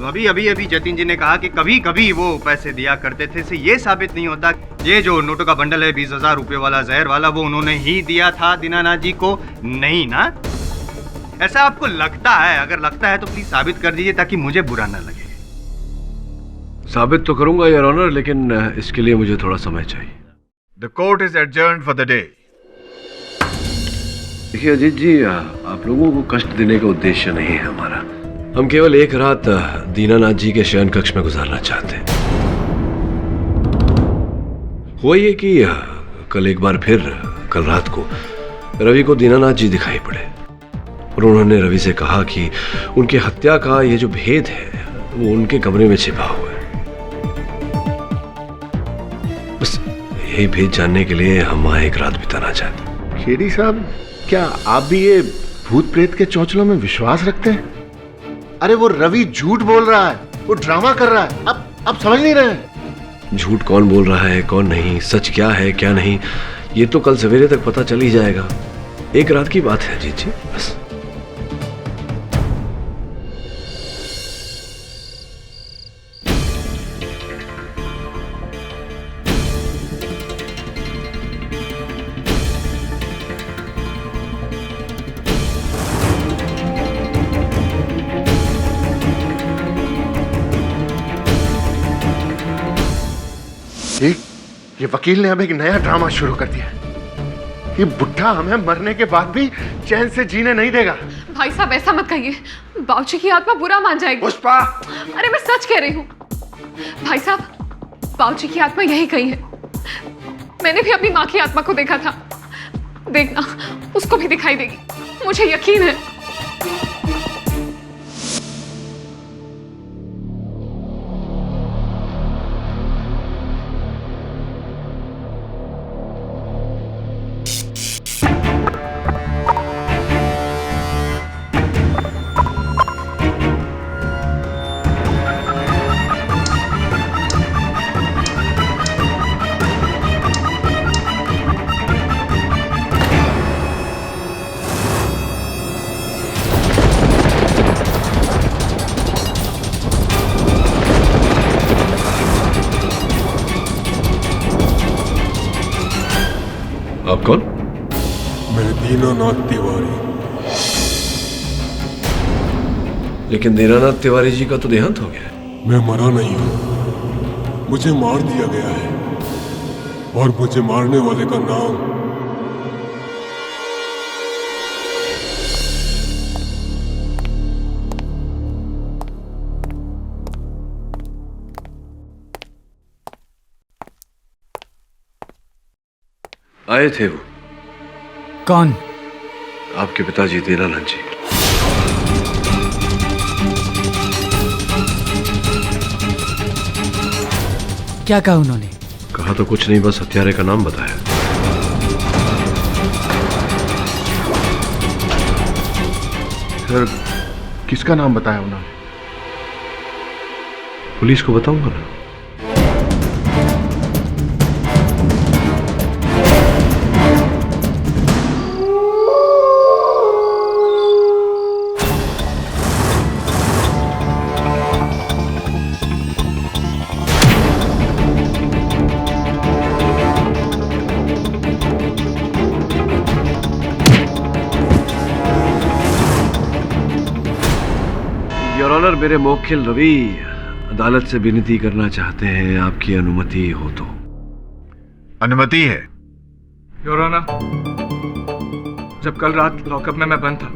S: अभी जतिन जी ने कहा कि कभी कभी वो पैसे दिया करते थे, से ये साबित नहीं होता ये जो नोटों का बंडल है 20,000 रुपए वाला, जहर वाला, वो उन्होंने ही दिया था दीनानाथ जी को, नहीं ना? ऐसा आपको लगता है? अगर लगता है तो प्लीज साबित कर दीजिए ताकि मुझे बुरा ना लगे।
B: साबित तो करूंगा योर ऑनर, लेकिन इसके लिए मुझे थोड़ा समय चाहिए।
J: The court is adjourned for the day.
B: देखिए अजीत जी, आप लोगों को कष्ट देने का उद्देश्य नहीं है हमारा। हम केवल एक रात दीनानाथ जी के शयन कक्ष में गुजारना चाहते हैं। हुआ ये कि कल एक बार फिर कल रात को रवि को दीनानाथ जी दिखाई पड़े और उन्होंने रवि से कहा कि उनकी हत्या का ये जो भेद है वो उनके कमरे में छिपा हुआ है। बस यही भेद जानने के लिए हम वहां एक रात बिताना चाहते।
J: खेड़ी साहब, क्या आप भी ये भूत प्रेत के चौचलों में विश्वास रखते हैं? अरे वो रवि झूठ बोल रहा है, वो ड्रामा कर रहा है। अब समझ नहीं रहे हैं?
B: झूठ कौन बोल रहा है कौन नहीं, सच क्या है क्या नहीं, ये तो कल सवेरे तक पता चल ही जाएगा। एक रात की बात है जीत जी, बस।
J: ये वकील ने अब एक नया ड्रामा शुरू कर दिया। ये बुढ़ा हमें मरने के बाद भी चैन से जीने नहीं देगा।
R: भाई साहब ऐसा मत कहिए, बाबूजी की आत्मा बुरा मान जाएगी।
J: पुष्पा,
R: अरे मैं सच कह रही हूँ भाई साहब, बाबूजी की आत्मा यही कहीं है। मैंने भी अपनी माँ की आत्मा को देखा था, देखना उसको भी दिखाई देगी, मुझे यकीन है।
B: आप कौन?
O: मैं दीनानाथ तिवारी।
B: लेकिन दीनानाथ तिवारी जी का तो देहांत हो गया है।
O: मैं मरा नहीं हूं, मुझे मार दिया गया है और मुझे मारने वाले का नाम
B: आए थे वो।
P: कौन?
B: आपके पिताजी दीनानाथ जी।
P: क्या कहा उन्होंने?
B: कहा तो कुछ नहीं, बस हत्यारे का नाम बताया।
J: सर, किसका नाम बताया उन्होंने?
B: पुलिस को बताऊंगा ना। योर ऑनर, मेरे मुवक्किल रवि अदालत से विनती करना चाहते हैं, आपकी अनुमति हो तो।
J: अनुमति है।
Q: योर ऑनर, जब कल रात लॉकअप में मैं बंद था,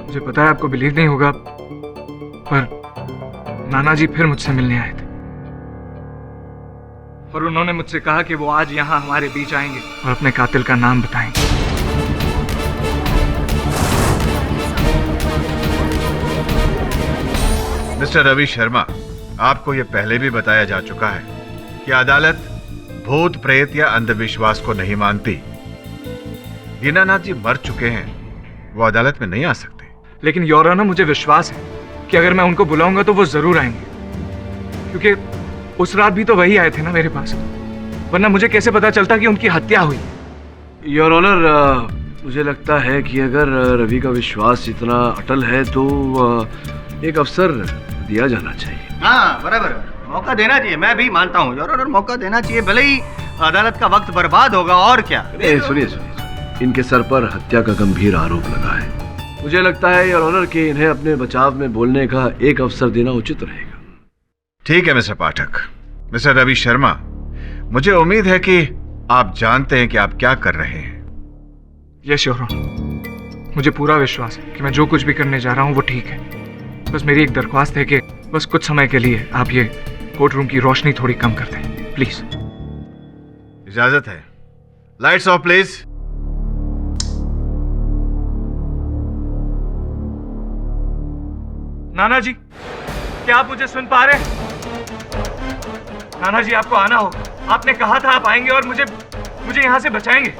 Q: मुझे पता है आपको बिलीव नहीं होगा, पर नाना जी फिर मुझसे मिलने आए थे और उन्होंने मुझसे कहा कि वो आज यहाँ हमारे बीच आएंगे और अपने कातिल का नाम बताएंगे।
J: मिस्टर रवि शर्मा, आपको यह पहले भी बताया जा चुका है कि अदालत भूत प्रेत या अंधविश्वास को नहीं मानती। दीनानाथ जी मर चुके हैं, वो अदालत में नहीं आ सकते।
Q: लेकिन योर ऑनर, मुझे विश्वास है कि अगर मैं उनको बुलाऊंगा तो वो जरूर आएंगे, क्योंकि उस रात भी तो वही आए थे ना मेरे पास, वरना मुझे कैसे पता चलता कि उनकी हत्या हुई।
B: योर ऑनर, मुझे लगता है कि अगर रवि का विश्वास इतना अटल है तो एक अवसर दिया जाना चाहिए।
S: हाँ बराबर, मौका देना चाहिए। मैं भी मानता हूँ योर ऑनर, मौका देना चाहिए, भले ही अदालत का वक्त बर्बाद होगा और क्या।
B: सुनिए, इनके सर पर हत्या का गंभीर आरोप लगा है। मुझे लगता है योर ऑनर कि इन्हें अपने बचाव में बोलने का एक अवसर देना उचित रहेगा।
J: ठीक है मिस्टर पाठक। मिस्टर रवि शर्मा, मुझे उम्मीद है कि आप जानते हैं कि आप क्या कर रहे हैं।
Q: यस योर ऑनर, मुझे पूरा विश्वास है कि मैं जो कुछ भी करने जा रहा हूँ वो ठीक है। बस मेरी एक दरख्वास्त है कि बस कुछ समय के लिए आप ये कोर्ट रूम की रोशनी थोड़ी कम कर दें, प्लीज।
J: इजाजत है। Lights off please.
Q: नाना जी, क्या आप मुझे सुन पा रहे हैं? नाना जी, आपको आना होगा। आपने कहा था आप आएंगे और मुझे यहां से बचाएंगे।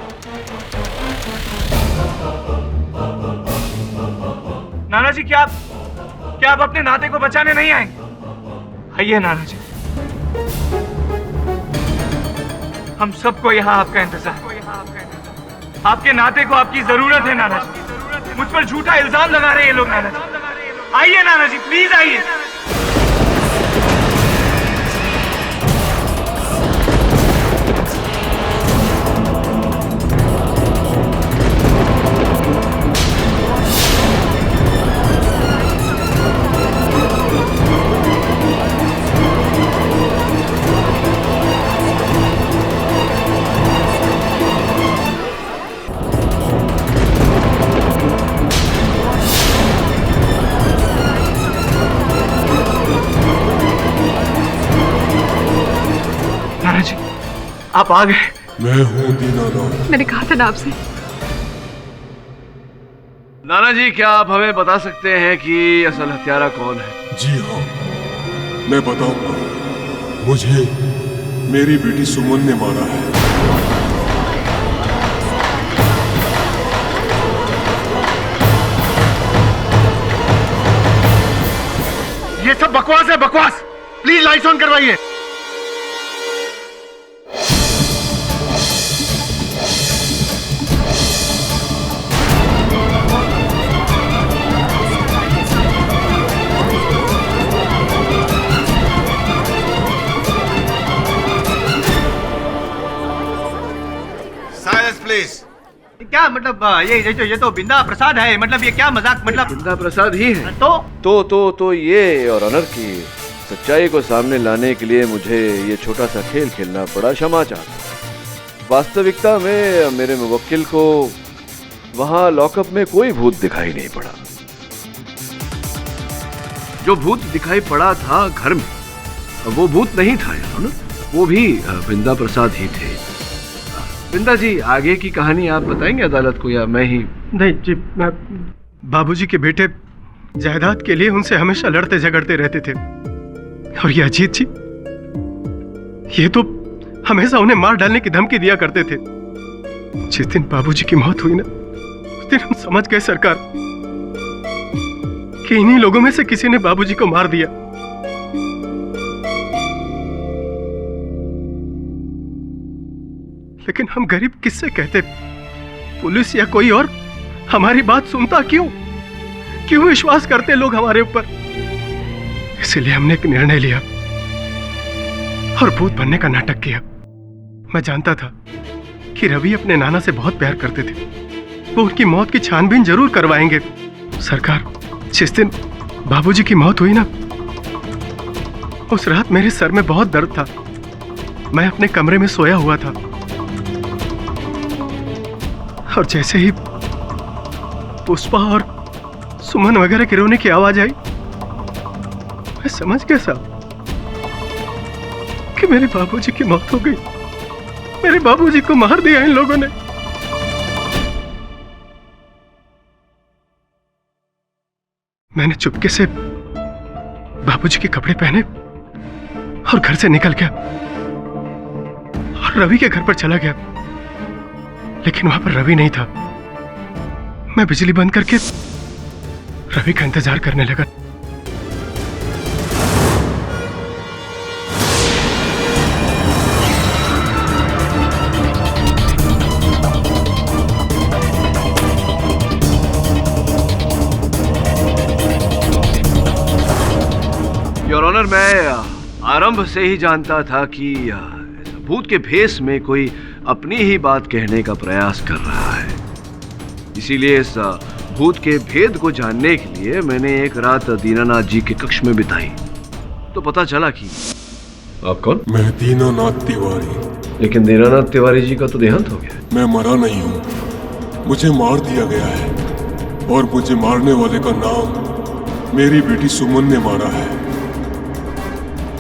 Q: नाना जी, क्या आप अपने नाते को बचाने नहीं आएंगे? आइए नाना जी, हम सबको यहाँ आपका इंतजार है। आपके नाते को आपकी जरूरत है नाना जी। मुझ पर झूठा इल्जाम लगा रहे हैं ये लोग। नाना जी आइए, नाना जी प्लीज आइए। आप आ गए।
O: मैं हूँ दीनानाथ।
R: मैंने कहा था ना आपसे।
B: नाना जी, क्या आप हमें बता सकते हैं कि असल हत्यारा कौन है?
O: जी हाँ, मैं बताऊंगा। मुझे मेरी बेटी सुमन ने मारा है।
S: ये सब बकवास है, बकवास। प्लीज लाइट्स ऑन करवाइए। क्या मतलब ये तो बिंदा प्रसाद है? मतलब ये क्या मजाक? मतलब
B: बिंदा प्रसाद ही है।
S: तो
B: ये और ऑनर की सच्चाई को सामने लाने के लिए मुझे ये छोटा सा खेल खेलना पड़ा। क्षमा चाहता। वास्तविकता में मेरे मुवक्किल को वहां लॉकअप में कोई भूत दिखाई नहीं पड़ा। जो भूत दिखाई पड़ा था घर में, वो भूत नहीं था यार ऑनर, वो भी बिंदा प्रसाद ही थे। बिंदा जी, आगे की कहानी आप बताएंगे अदालत को या मैं ही?
V: नहीं जी, मैं बाबूजी के बेटे जायदाद के लिए उनसे हमेशा लड़ते झगड़ते रहते थे। और ये अजीत जी, ये तो हमेशा उन्हें मार डालने की धमकी दिया करते थे। जिस दिन बाबूजी की मौत हुई ना, उस दिन हम समझ गए सरकार कि इन्हीं लोगों में से किसी ने बाबूजी को मार दिया। लेकिन हम गरीब किससे कहते? पुलिस या कोई और हमारी बात सुनता क्यों? क्यों विश्वास करते लोग हमारे ऊपर? इसलिए हमने एक निर्णय लिया और भूत बनने का नाटक किया। मैं जानता था कि रवि अपने नाना से बहुत प्यार करते थे। वो उनकी मौत की छानबीन जरूर करवाएंगे। सरकार, जिस दिन बाबूजी की मौत हुई ना, उस रात मेरे सर में बहुत दर्द था। मैं अपने कमरे में सोया हुआ था और जैसे ही पुष्पा और सुमन वगैरह के रोने की आवाज आई, मैं समझ गया साहब कि मेरे बाबूजी की मौत हो गई। मेरे बाबूजी को मार दिया इन लोगों ने। मैंने चुपके से बाबूजी के कपड़े पहने और घर से निकल गया और रवि के घर पर चला गया, लेकिन वहां पर रवि नहीं था। मैं बिजली बंद करके रवि का इंतजार करने लगा।
B: योर ऑनर, मैं आरंभ से ही जानता था कि भूत के भेष में कोई अपनी ही बात कहने का प्रयास कर रहा है। इसीलिए इस भूत के भेद को जानने के लिए मैंने एक रात दीनानाथ जी के कक्ष में बिताई। तो पता चला कि आप कौन?
O: मैं दीनानाथ तिवारी।
B: लेकिन दीनानाथ तिवारी जी का तो देहांत हो गया।
O: मैं मरा नहीं हूँ, मुझे मार दिया गया है और मुझे मारने वाले का नाम मेरी बेटी सुमन ने मारा है।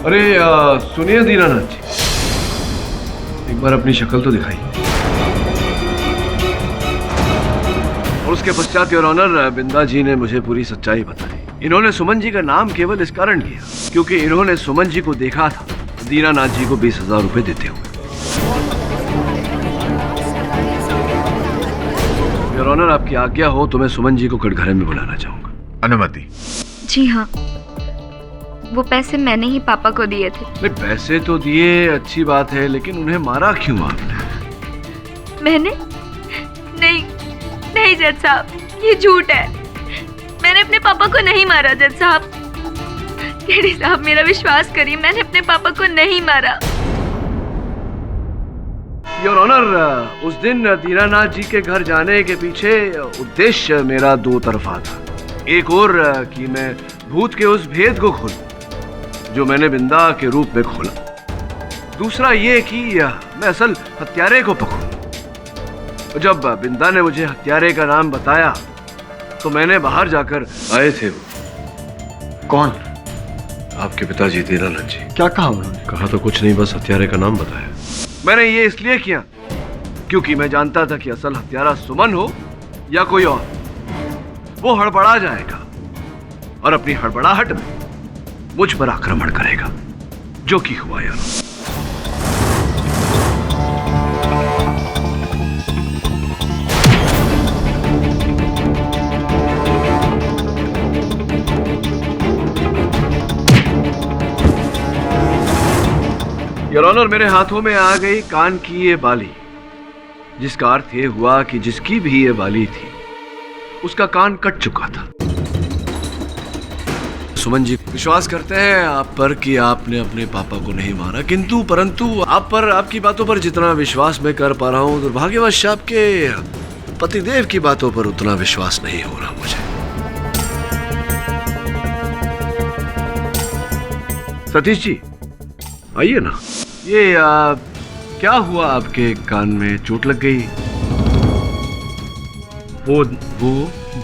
B: अरे सुनिए दीनानाथ जी, एक बार अपनी शक्ल तो दिखाइए। और उसके पश्चात योर ऑनर बिंदा जी ने मुझे पूरी सच्चाई बताई। इन्होंने सुमन जी का नाम केवल इस कारण लिया क्योंकि इन्होंने सुमन जी को देखा था दीनानाथ जी को 20,000 रुपए देते हुए। योर ऑनर, आपकी आज्ञा हो तो मैं सुमन जी को कटघरे में बुलाना चाहूंगा।
F: अनुमति। जी हाँ, वो पैसे मैंने ही पापा को दिए थे।
B: नहीं, पैसे तो दिए, अच्छी बात है, लेकिन उन्हें मारा क्यों आपने?
F: मैंने? नहीं नहीं जज साहब, ये झूठ है। मैंने अपने पापा को नहीं मारा जज साहब। केडी साहब, मेरा विश्वास करिए, मैंने अपने पापा को नहीं मारा।
B: योर ऑनर, उस दिन दीनानाथ जी के घर जाने के पीछे उद्देश्य मेरा दो तरफा था। एक और कि मैं भूत के उस भेद को खोलूं जो मैंने बिंदा के रूप में खोला। दूसरा ये कि मैं असल हत्यारे को पकड़ूं। जब बिंदा ने मुझे हत्यारे का नाम बताया तो मैंने बाहर जाकर आए थे। वो
S: कौन?
B: आपके पिताजी दीनानाथ जी।
S: क्या कहा उन्होंने?
B: कहा तो कुछ नहीं, बस हत्यारे का नाम बताया। मैंने ये इसलिए किया क्योंकि मैं जानता था कि असल हत्यारा सुमन हो या कोई और, वो हड़बड़ा जाएगा और अपनी हड़बड़ाहट में मुझ पर आक्रमण करेगा, जो कि हुआ यार। योर ऑनर, मेरे हाथों में आ गई कान की ये बाली, जिसका अर्थ ये हुआ कि जिसकी भी ये बाली थी उसका कान कट चुका था। सुमन जी विश्वास करते हैं आप पर कि आपने अपने पापा को नहीं मारा, किंतु परंतु आप पर, आपकी बातों पर जितना विश्वास मैं कर पा रहा हूं, दुर्भाग्यवश आपके पतिदेव की बातों पर उतना विश्वास नहीं हो रहा मुझे। सतीश जी आइए ना। ये क्या हुआ? आपके कान में चोट लग गई?
C: वो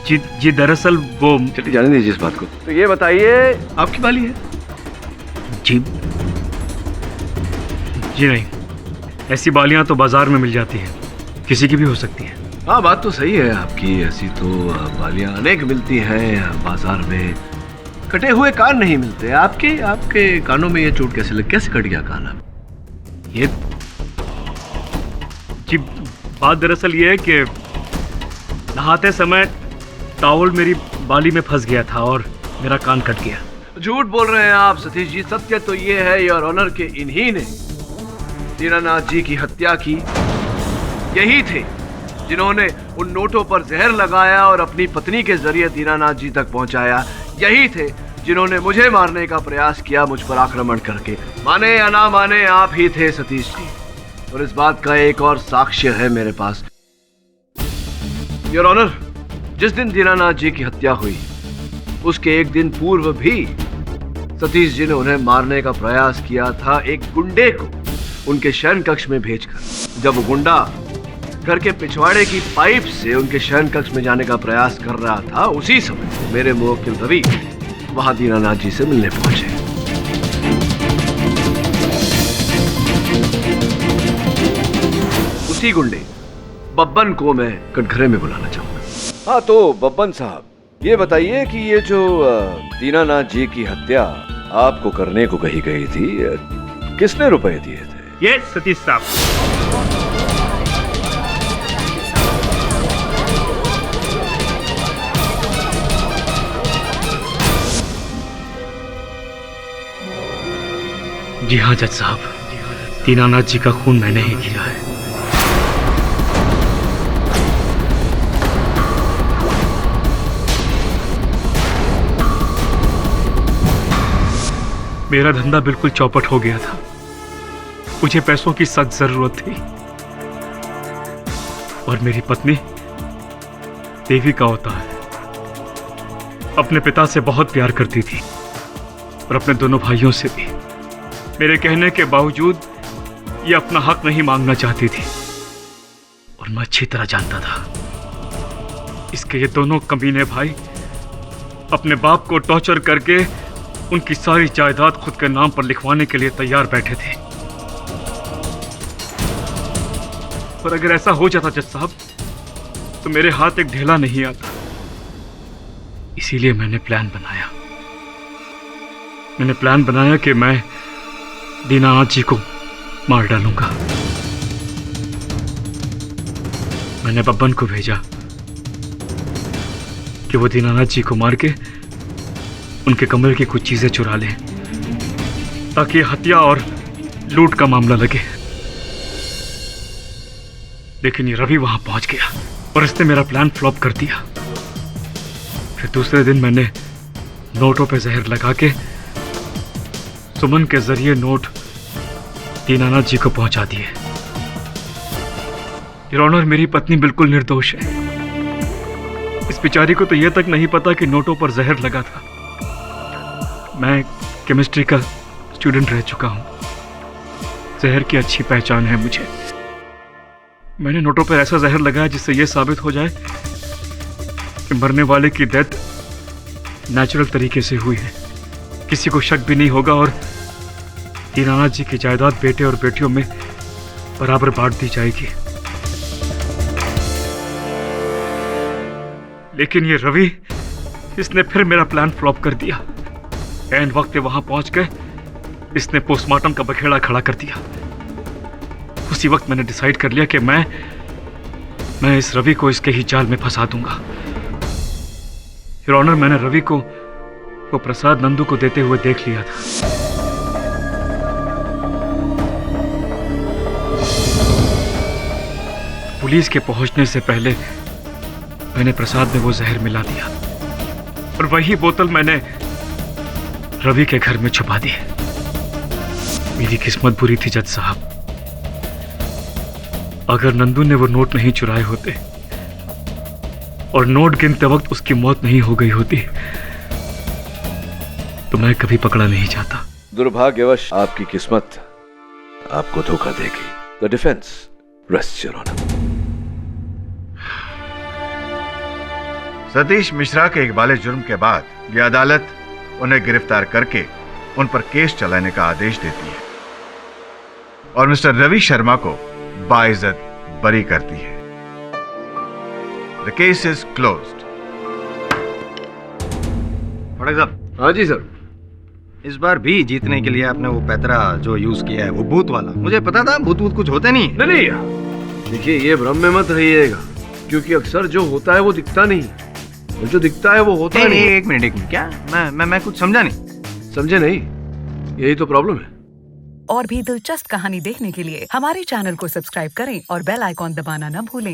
C: जी दरअसल वो,
B: चलिए जाने दीजिए इस बात को। तो ये बताइए, आपकी बाली है?
C: जी नहीं, ऐसी बालियां तो बाजार में मिल जाती हैं, किसी की भी हो सकती हैं।
B: हाँ, बात तो सही है आपकी। ऐसी तो बालियां अनेक मिलती हैं बाजार में, कटे हुए कान नहीं मिलते। आपके कानों में ये चोट कैसे कट गया कान? आप
C: ये जी बात दरअसल ये है कि नहाते समय टॉवल मेरी बाली में फंस गया था और मेरा कान कट गया।
B: झूठ बोल रहे हैं आप सतीश जी। सत्य तो ये है योर ऑनर के इन्हीं ने दीनानाथ जी की हत्या की। यही थे जिन्होंने उन नोटों पर जहर लगाया और अपनी पत्नी के जरिए दीनानाथ जी तक पहुंचाया। यही थे जिन्होंने मुझे मारने का प्रयास किया, मुझ पर आक्रमण करके। माने या ना माने, आप ही थे सतीश जी। और इस बात का एक और साक्ष्य है मेरे पास। योर ऑनर, जिस दिन दीनानाथ जी की हत्या हुई उसके एक दिन पूर्व भी सतीश जी ने उन्हें मारने का प्रयास किया था, एक गुंडे को उनके शयन कक्ष में भेजकर। जब वो गुंडा घर के पिछवाड़े की पाइप से उनके शयन कक्ष में जाने का प्रयास कर रहा था, उसी समय मेरे मुवक्किल रवि वहां दीनानाथ जी से मिलने पहुंचे। उसी गुंडे बब्बन को मैं कटघरे में बुलाना चाहूंगा।
E: हाँ, तो बब्बन साहब ये बताइए कि ये जो दीनानाथ जी की हत्या आपको करने को कही गई थी, किसने रुपए दिए थे?
J: ये सतीश साहब।
L: जी हाँ जज साहब, दीनानाथ जी का खून मैंने ही किया है। मेरा धंधा बिल्कुल चौपट हो गया था। मुझे पैसों की सख्त जरूरत थी और मेरी पत्नी देवी का अवतार अपने पिता से बहुत प्यार करती थी और अपने दोनों भाइयों से भी। मेरे कहने के बावजूद ये अपना हक नहीं मांगना चाहती थी और मैं अच्छी तरह जानता था। इसके ये दोनों कमीने भाई अपने बाप को टॉर्चर करके उनकी सारी जायदाद खुद के नाम पर लिखवाने के लिए तैयार बैठे थे। पर अगर ऐसा हो जाता जज साहब तो मेरे हाथ एक ढेला नहीं आता। इसीलिए मैंने प्लान बनाया कि मैं दीनानाथ जी को मार डालूंगा। मैंने बब्बन को भेजा कि वो दीनानाथ जी को मार के उनके कमरे की कुछ चीजें चुरा लें ताकि हत्या और लूट का मामला लगे। लेकिन ये रवि वहां पहुंच गया और इसने मेरा प्लान फ्लॉप कर दिया। फिर दूसरे दिन मैंने नोटों पे जहर लगा के सुमन के जरिए नोट दीनानाथ जी को पहुंचा दिए। योर ऑनर, मेरी पत्नी बिल्कुल निर्दोष है। इस बेचारी को तो यह तक नहीं पता कि नोटों पर जहर लगा था। मैं केमिस्ट्री का स्टूडेंट रह चुका हूं। जहर की अच्छी पहचान है मुझे। मैंने नोटों पर ऐसा जहर लगाया जिससे यह साबित हो जाए कि मरने वाले की डेथ नेचुरल तरीके से हुई है। किसी को शक भी नहीं होगा और दीनानाथ जी की जायदाद बेटे और बेटियों में बराबर बांट दी जाएगी। लेकिन ये रवि, इसने फिर मेरा प्लान फ्लॉप कर दिया। एंड वक्त पे वहां पहुंच गए इसने पोस्टमार्टम का बखेड़ा खड़ा कर दिया। उसी वक्त मैंने डिसाइड कर लिया कि मैं इस रवि को इसके ही जाल में फंसा दूंगा। योर ऑनर, मैंने रवि को वो प्रसाद नंदू को देते हुए देख लिया था। पुलिस के पहुंचने से पहले मैंने प्रसाद में वो जहर मिला दिया और वही बोतल मैंने रवि के घर में छुपा दी। मेरी किस्मत बुरी थी जज साहब। अगर नंदू ने वो नोट नहीं चुराए होते और नोट गिनते वक्त उसकी मौत नहीं हो गई होती तो मैं कभी पकड़ा नहीं जाता।
E: दुर्भाग्यवश आपकी किस्मत आपको धोखा देगी। The defence rests your honour.
S: Satish Mishra के इकबाले जुर्म के बाद यह अदालत उन्हें गिरफ्तार करके उन पर केस चलाने का आदेश देती है और मिस्टर रवि शर्मा को बाइज्जत बरी करती है। The case is closed.
K: बड़े साहब।
B: हाँ जी सर।
K: इस बार भी जीतने के लिए आपने वो पैतरा जो यूज किया है वो भूत वाला। मुझे पता था भूत कुछ होते नहीं।
B: नहीं, देखिए ये भ्रम में मत रहिएगा क्योंकि अक्सर जो होता है वो दिखता नहीं और जो दिखता है वो होता नहीं।
K: एक मिनट क्या मैं कुछ समझा नहीं।
B: समझे नहीं, यही तो प्रॉब्लम है।
I: और भी दिलचस्प कहानी देखने के लिए हमारे चैनल को सब्सक्राइब करें और बेल आइकॉन दबाना न भूलें।